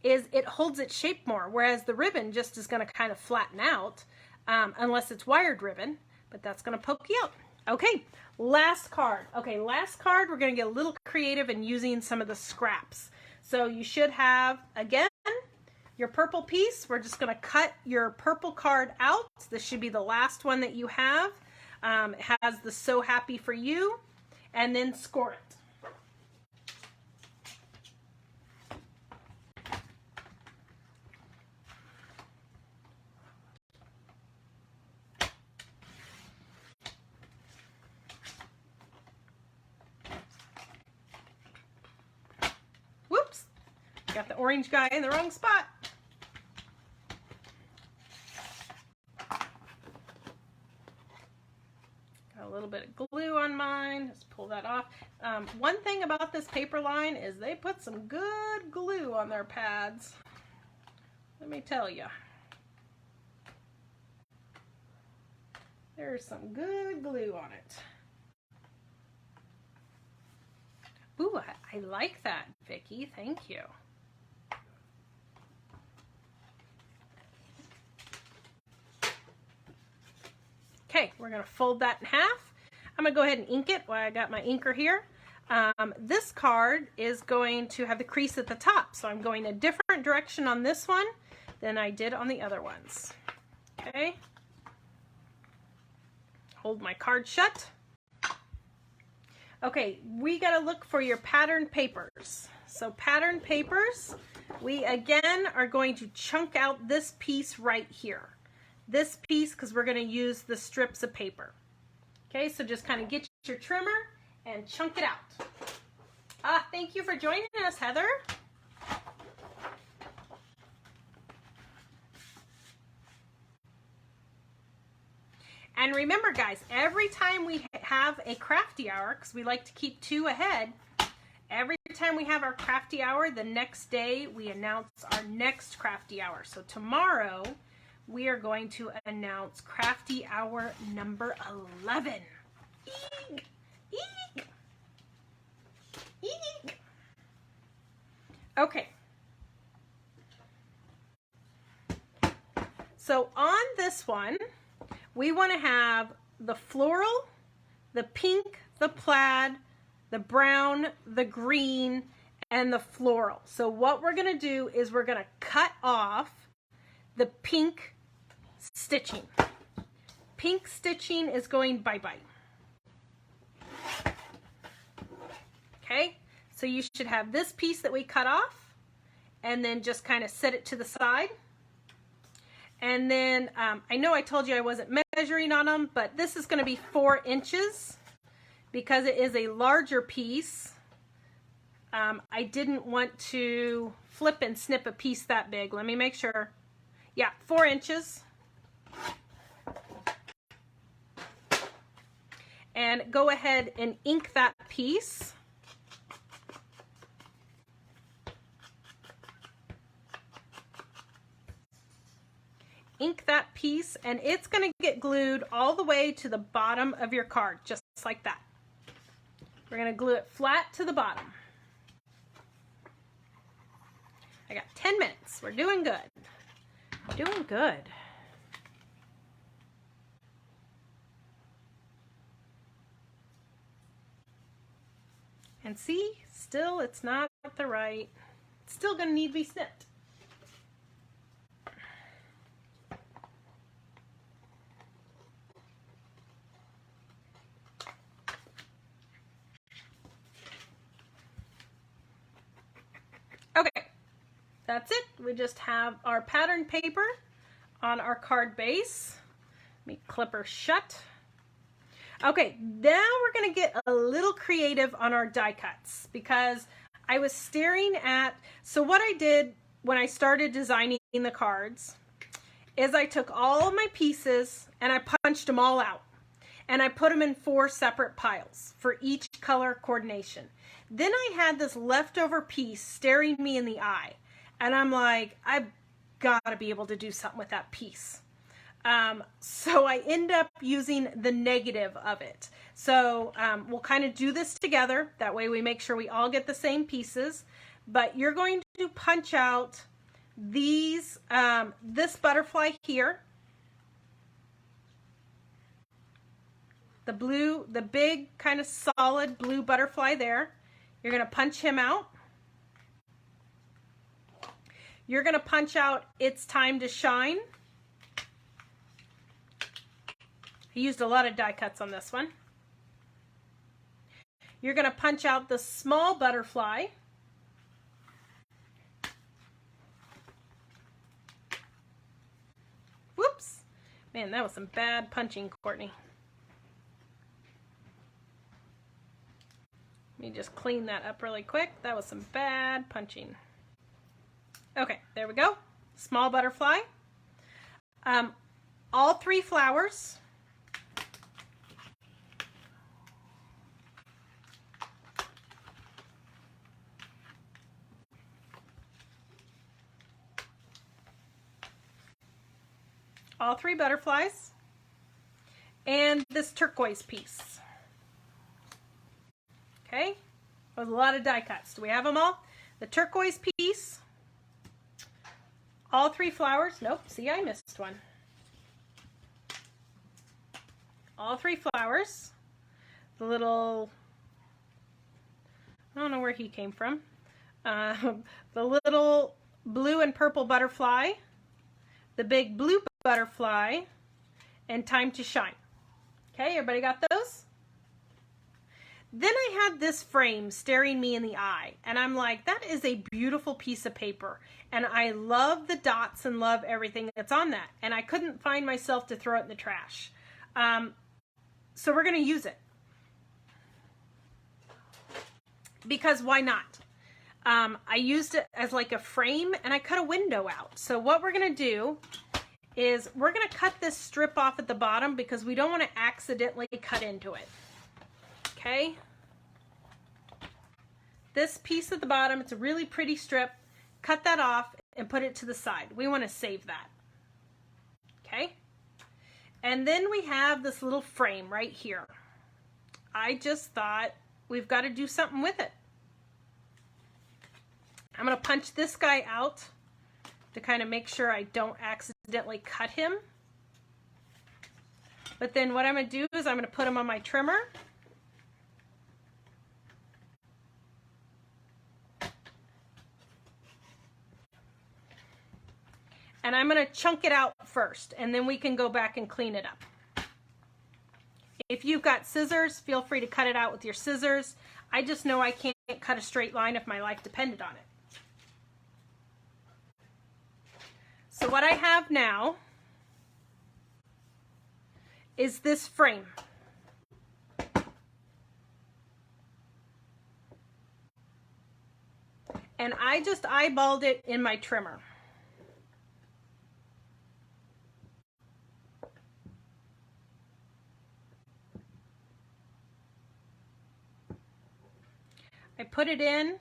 A: is it holds its shape more, whereas the ribbon just is going to kind of flatten out unless it's wired ribbon, but that's going to poke you out. Okay, last card. Okay, last card, we're going to get a little creative in using some of the scraps. So you should have, again, your purple piece. We're just going to cut your purple card out. This should be the last one that you have. It has the So Happy For You, and then score it. Whoops, got the orange guy in the wrong spot. Got a little bit of glue on mine. Just pull that off. One thing about this paper line is they put some good glue on their pads. Let me tell you. There's some good glue on it. Ooh, I like that, Vicki. Thank you. Okay, we're going to fold that in half. I'm going to go ahead and ink it while I got my inker here. This card is going to have the crease at the top, so I'm going a different direction on this one than I did on the other ones. Okay. Hold my card shut. Okay, we got to look for your pattern papers. So pattern papers, we again are going to chunk out this piece right here. This piece, because we're going to use the strips of paper. Okay, so just kind of get your trimmer and chunk it out. Thank you for joining us, Heather. And remember, guys, every time we have a crafty hour, because we like to keep 2 ahead, every time we have our crafty hour, the next day we announce our next crafty hour. So tomorrow we are going to announce crafty hour number 11. Eek! Eek! Eek! Okay. So on this one, we want to have the floral, the pink, the plaid, the brown, the green, and the floral. So what we're going to do is we're going to cut off the pink stitching. Pink stitching is going bye-bye. Okay, so you should have this piece that we cut off and then just kind of set it to the side. And then I know I told you I wasn't measuring on them, but this is going to be 4 inches because it is a larger piece. I didn't want to flip and snip a piece that big. Let me make sure. Yeah, 4 inches. And go ahead and ink that piece. Ink that piece, and it's going to get glued all the way to the bottom of your card, just like that. We're going to glue it flat to the bottom. I got 10 minutes. We're doing good. Doing good. And see, still it's not the right. It's still going to need to be snipped. Okay, that's it. We just have our pattern paper on our card base. Let me clip her shut. Okay, now we're gonna get a little creative on our die cuts because I was staring at, so what I did when I started designing the cards is I took all of my pieces and I punched them all out. And I put them in 4 separate piles for each color coordination. Then I had this leftover piece staring me in the eye. And I'm like, I've got to be able to do something with that piece. So I end up using the negative of it. So we'll kind of do this together. That way we make sure we all get the same pieces. But you're going to punch out these, this butterfly here. The blue, the big kind of solid blue butterfly there. You're going to punch him out. You're going to punch out It's Time to Shine. I used a lot of die cuts on this one. You're going to punch out the small butterfly. Whoops. Man, that was some bad punching, Kourtney. Let me just clean that up really quick. That was some bad punching. Okay, there we go. Small butterfly. All 3 flowers. All 3 butterflies. And this turquoise piece. Okay, that was a lot of die cuts. Do we have them all? The turquoise piece, all 3 flowers. Nope, see, I missed one. All 3 flowers. The little, I don't know where he came from. The little blue and purple butterfly, the big blue butterfly, and Time to Shine. Okay, everybody got those? Then I had this frame staring me in the eye, and I'm like, that is a beautiful piece of paper, and I love the dots and love everything that's on that, and I couldn't find myself to throw it in the trash. So we're going to use it. Because why not? I used it as like a frame, and I cut a window out. So what we're going to do is we're going to cut this strip off at the bottom because we don't want to accidentally cut into it. Okay, this piece at the bottom, it's a really pretty strip. Cut that off and put it to the side. We want to save that. Okay, and then we have this little frame right here. I just thought we've got to do something with it. I'm going to punch this guy out to kind of make sure I don't accidentally cut him. But then what I'm going to do is I'm going to put him on my trimmer. And I'm going to chunk it out first, and then we can go back and clean it up. If you've got scissors, feel free to cut it out with your scissors. I just know I can't cut a straight line if my life depended on it. So what I have now is this frame. And I just eyeballed it in my trimmer. I put it in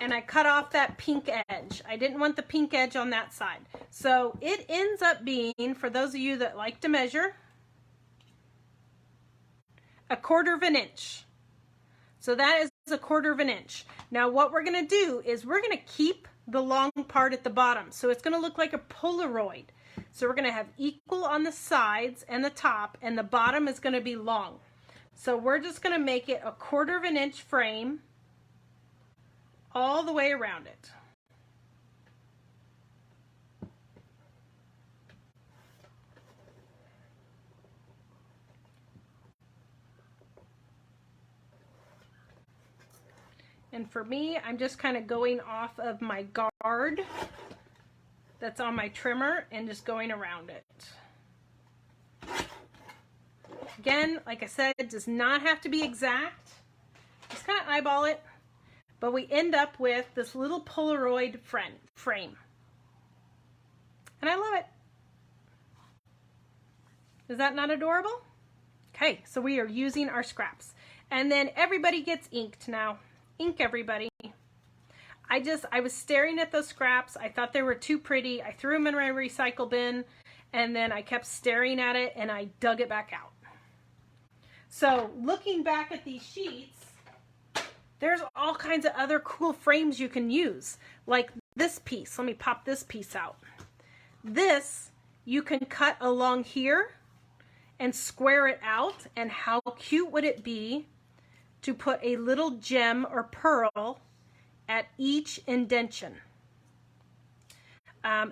A: and I cut off that pink edge. I didn't want the pink edge on that side. So it ends up being, for those of you that like to measure, 1/4 inch. So that is 1/4 inch. Now what we're gonna do is we're gonna keep the long part at the bottom. So it's gonna look like a Polaroid. So we're gonna have equal on the sides and the top, and the bottom is gonna be long. So we're just going to make it 1/4 inch frame all the way around it. And for me, I'm just kind of going off of my guard that's on my trimmer and just going around it. Again, like I said, it does not have to be exact. Just kind of eyeball it. But we end up with this little Polaroid frame. And I love it. Is that not adorable? Okay, so we are using our scraps. And then everybody gets inked now. Ink everybody. I was staring at those scraps. I thought they were too pretty. I threw them in my recycle bin, and then I kept staring at it, and I dug it back out. So looking back at these sheets, there's all kinds of other cool frames you can use. Like this piece. Let me pop this piece out. This you can cut along here and square it out, and how cute would it be to put a little gem or pearl at each indentation.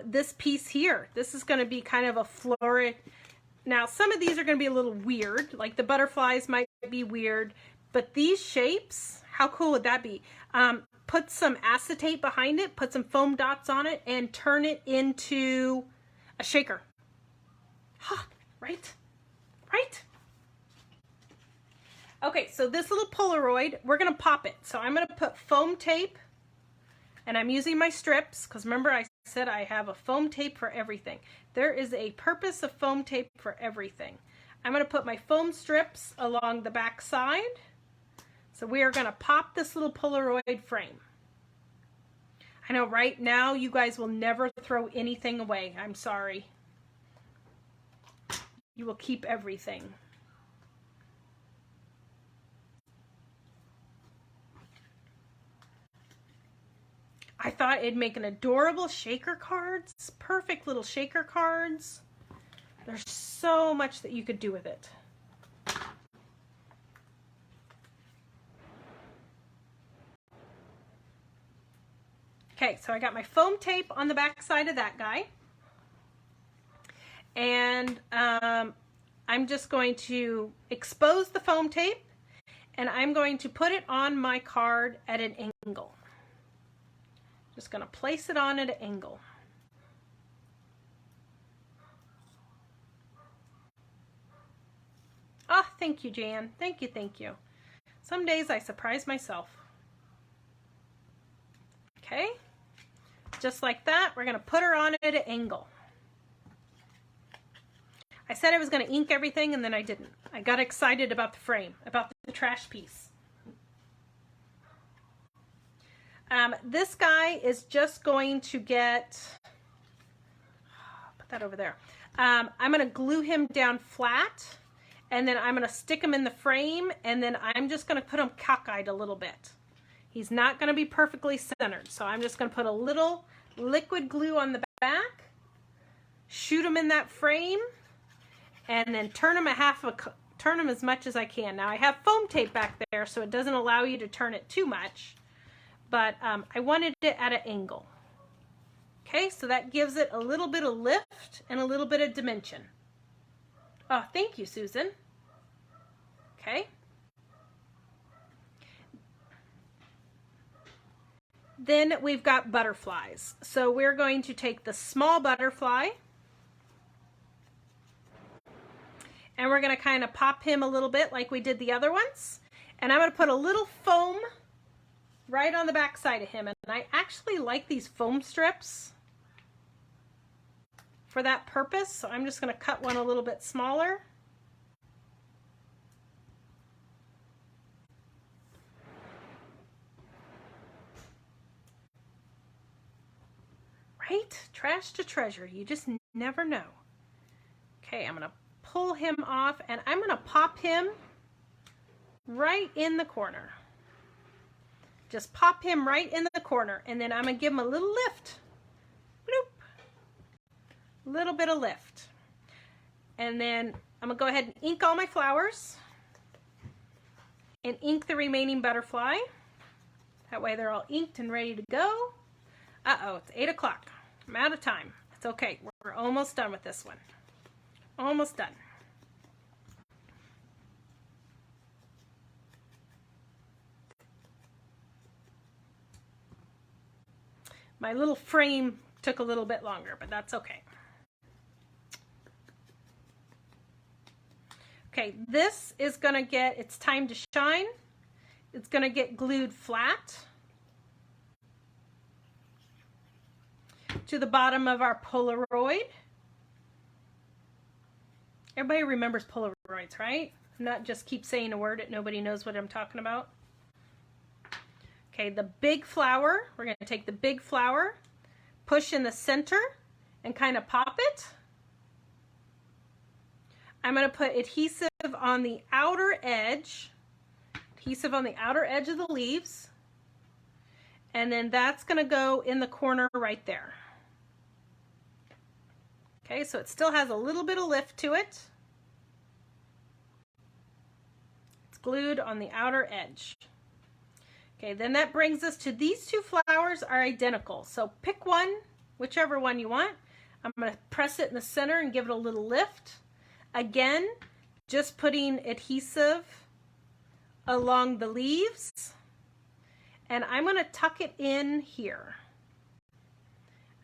A: This piece here, this is going to be kind of a florid. Now some of these are going to be a little weird, like the butterflies might be weird, but these shapes, how cool would that be? Put some acetate behind it, put some foam dots on it, and turn it into a shaker. Huh, right? Right? Okay, so this little Polaroid, we're going to pop it. So I'm going to put foam tape, and I'm using my strips, because remember I said I have a foam tape for everything. There is a purpose of foam tape for everything. I'm going to put my foam strips along the back side. So we are going to pop this little Polaroid frame. I know right now you guys will never throw anything away. I'm sorry. You will keep everything. I thought it'd make an adorable shaker cards. Perfect little shaker cards. There's so much that you could do with it. Okay, so I got my foam tape on the back side of that guy. And I'm just going to expose the foam tape, and I'm going to put it on my card at an angle. Just going to place it on at an angle. Oh, thank you, Jan. Thank you, thank you. Some days I surprise myself. Okay, just like that, we're going to put her on at an angle. I said I was going to ink everything, and then I didn't. I got excited about the frame, about the trash piece. This guy is just going to get, put that over there. I'm going to glue him down flat, and then I'm going to stick him in the frame, and then I'm just going to put him cockeyed a little bit. He's not going to be perfectly centered, so I'm just going to put a little liquid glue on the back, shoot him in that frame, and then turn him turn him as much as I can. Now I have foam tape back there, so it doesn't allow you to turn it too much, but I wanted it at an angle. Okay, so that gives it a little bit of lift and a little bit of dimension. Oh, thank you, Susan. Okay. Then we've got butterflies. So we're going to take the small butterfly, and we're going to kind of pop him a little bit like we did the other ones. And I'm going to put a little foam right on the back side of him. And I actually like these foam strips for that purpose. So I'm just going to cut one a little bit smaller. Right? Trash to treasure. You just never know. Okay, I'm going to pull him off, and I'm going to pop him right in the corner. Just pop him right in the corner, and then I'm going to give him a little lift. Bloop. Little bit of lift. And then I'm going to go ahead and ink all my flowers and ink the remaining butterfly. That way they're all inked and ready to go. Uh-oh, it's 8 o'clock. I'm out of time. It's okay. We're almost done with this one. Almost done. My little frame took a little bit longer, but that's okay. Okay, this is gonna get, it's time to shine. It's gonna get glued flat to the bottom of our Polaroid. Everybody remembers Polaroids, right? Not just keep saying a word that nobody knows what I'm talking about. Okay, the big flower, we're gonna take the big flower, push in the center, and kind of pop it. I'm going to put adhesive on the outer edge, of the leaves, and then that's going to go in the corner right there. Okay, so it still has a little bit of lift to it. It's glued on the outer edge. Okay, then that brings us to these two flowers are identical. So pick one, whichever one you want. I'm going to press it in the center and give it a little lift. Again, just putting adhesive along the leaves, and I'm going to tuck it in here.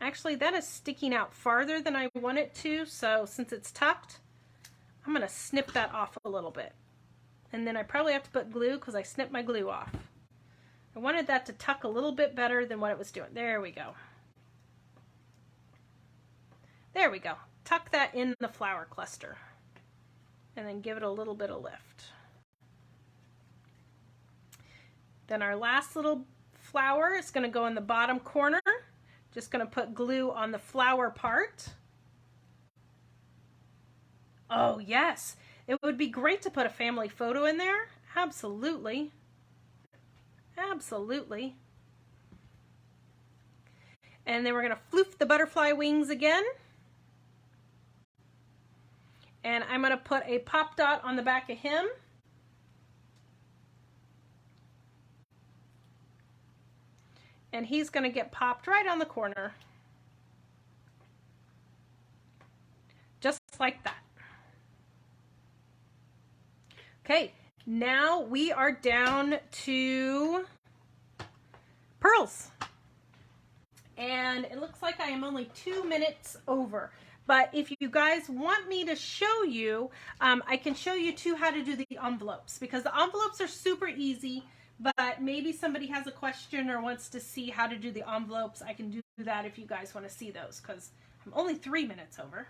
A: Actually, that is sticking out farther than I want it to, so since it's tucked, I'm going to snip that off a little bit. And then I probably have to put glue because I snipped my glue off. I wanted that to tuck a little bit better than what it was doing. There we go. There we go. Tuck that in the flower cluster. And then give it a little bit of lift. Then our last little flower is going to go in the bottom corner. Just going to put glue on the flower part. Oh yes, it would be great to put a family photo in there. Absolutely. Absolutely. And then we're going to floof the butterfly wings again. And I'm going to put a pop dot on the back of him. And he's going to get popped right on the corner. Just like that. Okay, now we are down to pearls. And it looks like I am only 2 minutes over. But if you guys want me to show you, I can show you too how to do the envelopes, because the envelopes are super easy, but maybe somebody has a question or wants to see how to do the envelopes. I can do that if you guys want to see those, because I'm only 3 minutes over.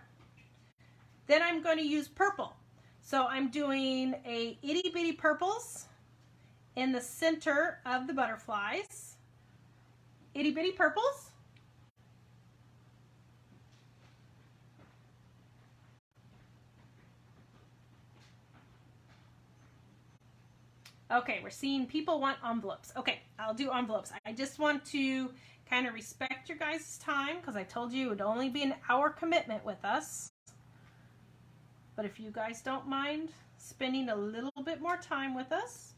A: Then I'm going to use purple. So I'm doing a itty bitty purples in the center of the butterflies. Itty bitty purples. Okay, we're seeing people want envelopes. Okay, I'll do envelopes. I just want to kind of respect your guys' time because I told you it would only be an hour commitment with us. But if you guys don't mind spending a little bit more time with us,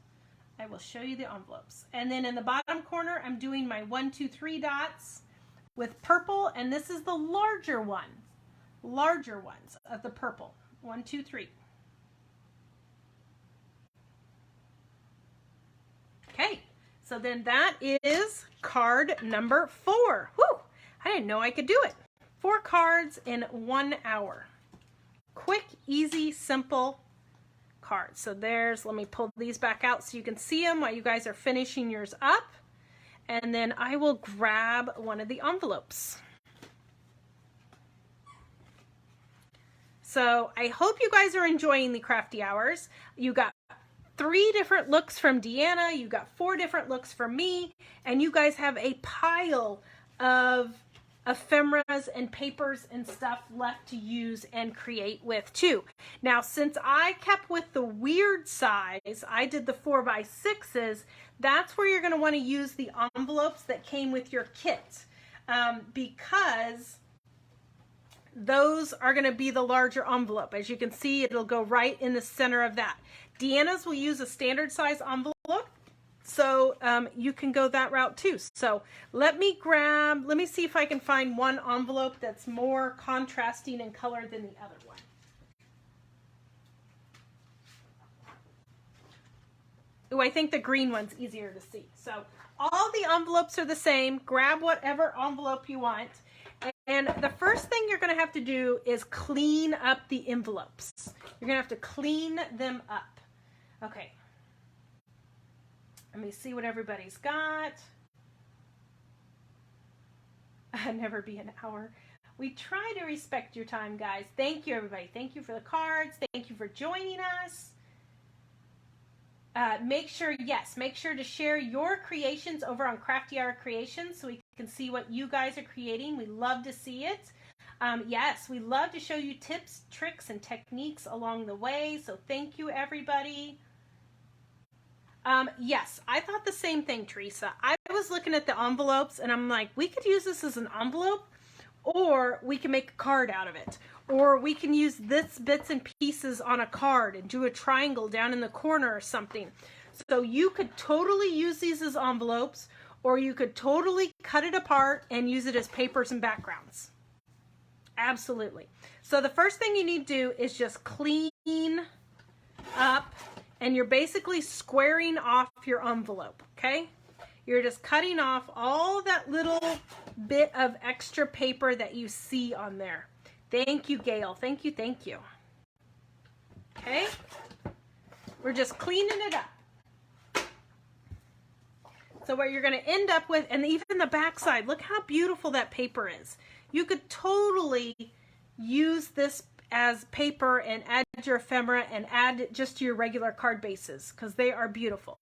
A: I will show you the envelopes. And then in the bottom corner, I'm doing my 1, 2, 3 dots with purple, and this is the larger ones of the purple. 1, 2, 3. Okay, so then that is card number 4. Whew, I didn't know I could do it. 4 cards in 1 hour. Quick, easy, simple cards. So there's, let me pull these back out so you can see them while you guys are finishing yours up. And then I will grab one of the envelopes. So I hope you guys are enjoying the crafty hours. You got 3 different looks from Deanna, you got 4 different looks from me, and you guys have a pile of ephemeras and papers and stuff left to use and create with too. Now, since I kept with the weird size, I did the 4x6s, that's where you're going to want to use the envelopes that came with your kit, because those are going to be the larger envelope. As you can see, it'll go right in the center of that. Deanna's will use a standard size envelope, so you can go that route too. So let me see if I can find one envelope that's more contrasting in color than the other one. Ooh, I think the green one's easier to see. So all the envelopes are the same. Grab whatever envelope you want. And the first thing you're going to have to do is clean up the envelopes. You're going to have to clean them up. Okay. Let me see what everybody's got. Never be an hour. We try to respect your time, guys. Thank you, everybody. Thank you for the cards. Thank you for joining us. Make sure to share your creations over on Crafty Hour Creations so we can see what you guys are creating. We love to see it. Yes, we love to show you tips, tricks, and techniques along the way. So thank you, everybody. Yes, I thought the same thing, Teresa. I was looking at the envelopes and I'm like, we could use this as an envelope, or we can make a card out of it. Or we can use this bits and pieces on a card and do a triangle down in the corner or something. So you could totally use these as envelopes, or you could totally cut it apart and use it as papers and backgrounds. Absolutely. So the first thing you need to do is just clean up, and you're basically squaring off your envelope, okay? You're just cutting off all that little bit of extra paper that you see on there. Thank you, Gail. Thank you, thank you. Okay? We're just cleaning it up. So what you're going to end up with, and even the back side, look how beautiful that paper is. You could totally use this as paper and add your ephemera and add it just to your regular card bases because they are beautiful.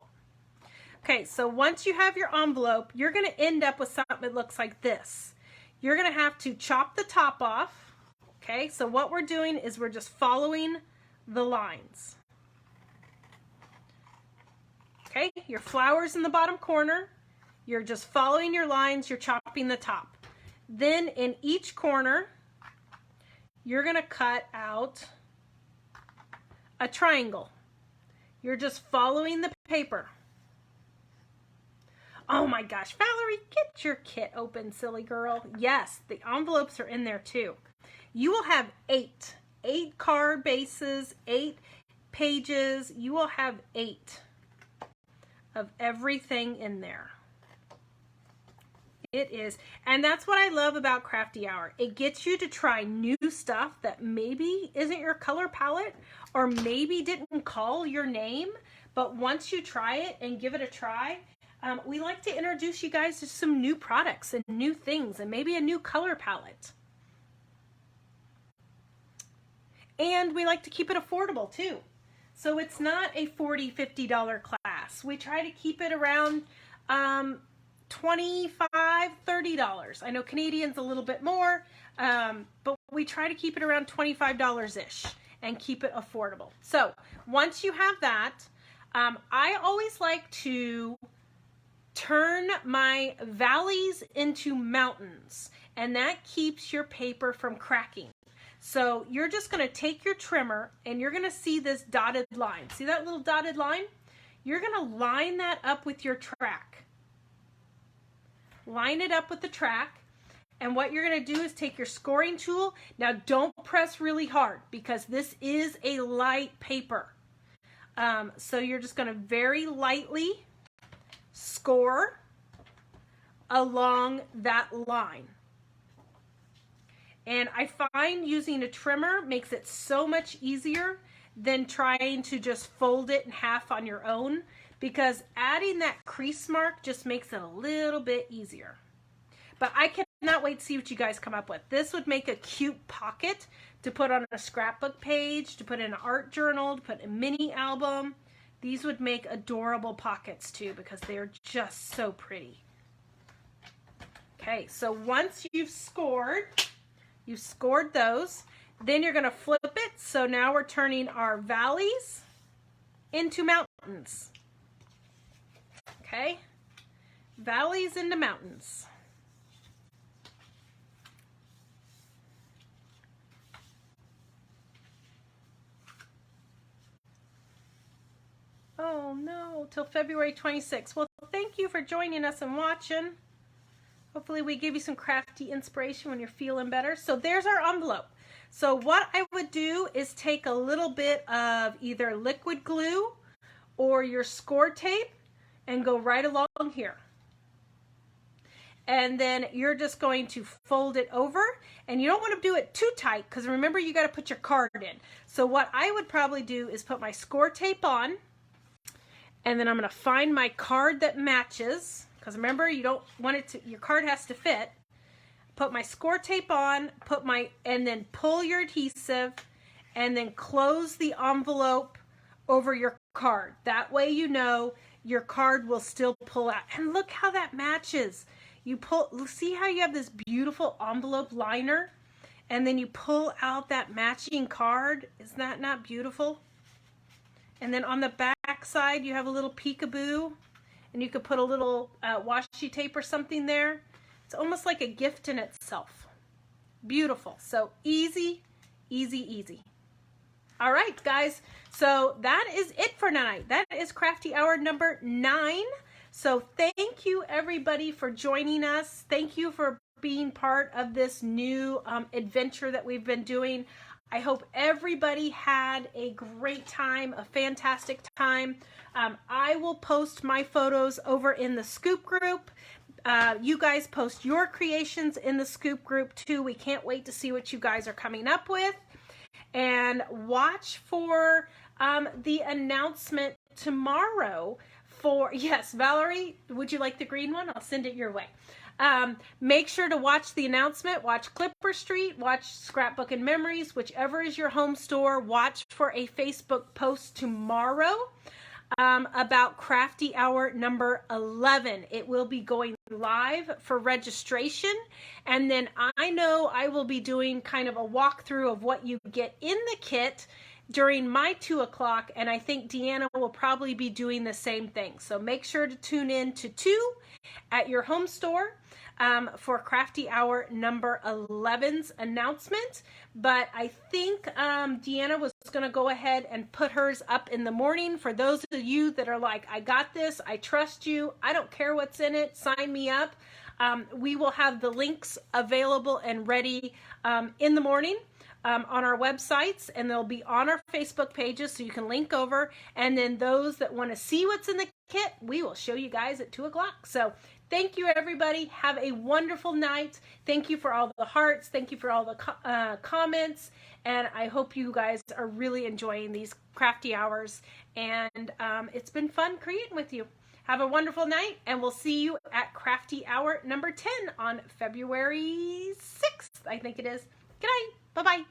A: Okay, so once you have your envelope, you're going to end up with something that looks like this. You're going to have to chop the top off. Okay, so what we're doing is we're just following the lines. Okay, your flower's in the bottom corner. You're just following your lines. You're chopping the top. Then in each corner, you're going to cut out a triangle. You're just following the paper. Oh my gosh, Valerie, get your kit open, silly girl. Yes, the envelopes are in there too. You will have eight card bases, 8 pages. You will have 8 of everything in there. It is, and that's what I love about Crafty Hour. It gets you to try new stuff that maybe isn't your color palette or maybe didn't call your name, but once you try it and give it a try, we like to introduce you guys to some new products and new things and maybe a new color palette. And we like to keep it affordable too. So it's not a $40, $50 class. We try to keep it around $25, $30. I know Canadian's a little bit more, but we try to keep it around $25-ish and keep it affordable. So once you have that, I always like to turn my valleys into mountains, and that keeps your paper from cracking. So you're just going to take your trimmer and you're going to see this dotted line. See that little dotted line? You're going to line that up with your track. Line it up with the track. And what you're going to do is take your scoring tool. Now don't press really hard because this is a light paper. So you're just going to very lightly score along that line. And I find using a trimmer makes it so much easier than trying to just fold it in half on your own, because adding that crease mark just makes it a little bit easier. But I cannot wait to see what you guys come up with. This would make a cute pocket to put on a scrapbook page, to put in an art journal, to put in a mini album. These would make adorable pockets too because they're just so pretty. Okay, so once you've scored those, then you're going to flip it. So now we're turning our valleys into mountains. Okay, valleys into mountains. Oh no, till February 26th. Well, thank you for joining us and watching. Hopefully we give you some crafty inspiration when you're feeling better. So there's our envelope. So what I would do is take a little bit of either liquid glue or your score tape and go right along here. and then you're just going to fold it over, and you don't want to do it too tight because remember you got to put your card in. So what I would probably do is put my score tape on, and then I'm going to find my card that matches, because remember you don't want it to, your card has to fit. Put my score tape on, and then pull your adhesive, and then close the envelope over your card. That way you know your card will still pull out. And look how that matches. You pull, see how you have this beautiful envelope liner, and then you pull out that matching card. Isn't that not beautiful? And then on the back side you have a little peekaboo, and you could put a little washi tape or something there. It's almost like a gift in itself. Beautiful. So easy, easy, easy. All right, guys. So that is it for tonight. That is Crafty Hour number 9. So thank you, everybody, for joining us. Thank you for being part of this new adventure that we've been doing. I hope everybody had a great time, a fantastic time. I will post my photos over in the Scoop group. You guys post your creations in the Scoop group too. We can't wait to see what you guys are coming up with. And watch for the announcement tomorrow for, yes, Valerie, would you like the green one? I'll send it your way. Make sure to watch the announcement. Watch Clipper Street, watch Scrapbook-N-Memories, whichever is your home store. Watch for a Facebook post tomorrow about Crafty Hour number 11. It will be going live for registration, and then I know I will be doing kind of a walkthrough of what you get in the kit during my 2 o'clock, and I think Deanna will probably be doing the same thing. So make sure to tune in to 2 at your home store for Crafty Hour number 11's announcement. But I think Deanna was going to go ahead and put hers up in the morning. For those of you that are like, I got this, I trust you, I don't care what's in it, sign me up. We will have the links available and ready in the morning on our websites, and they'll be on our Facebook pages, so you can link over. And then those that want to see what's in the kit, we will show you guys at 2 o'clock. So thank you, everybody. Have a wonderful night. Thank you for all the hearts. Thank you for all the comments. And I hope you guys are really enjoying these crafty hours. And it's been fun creating with you. Have a wonderful night, and we'll see you at Crafty Hour number 10 on February 6th, I think it is. Good night. Bye-bye.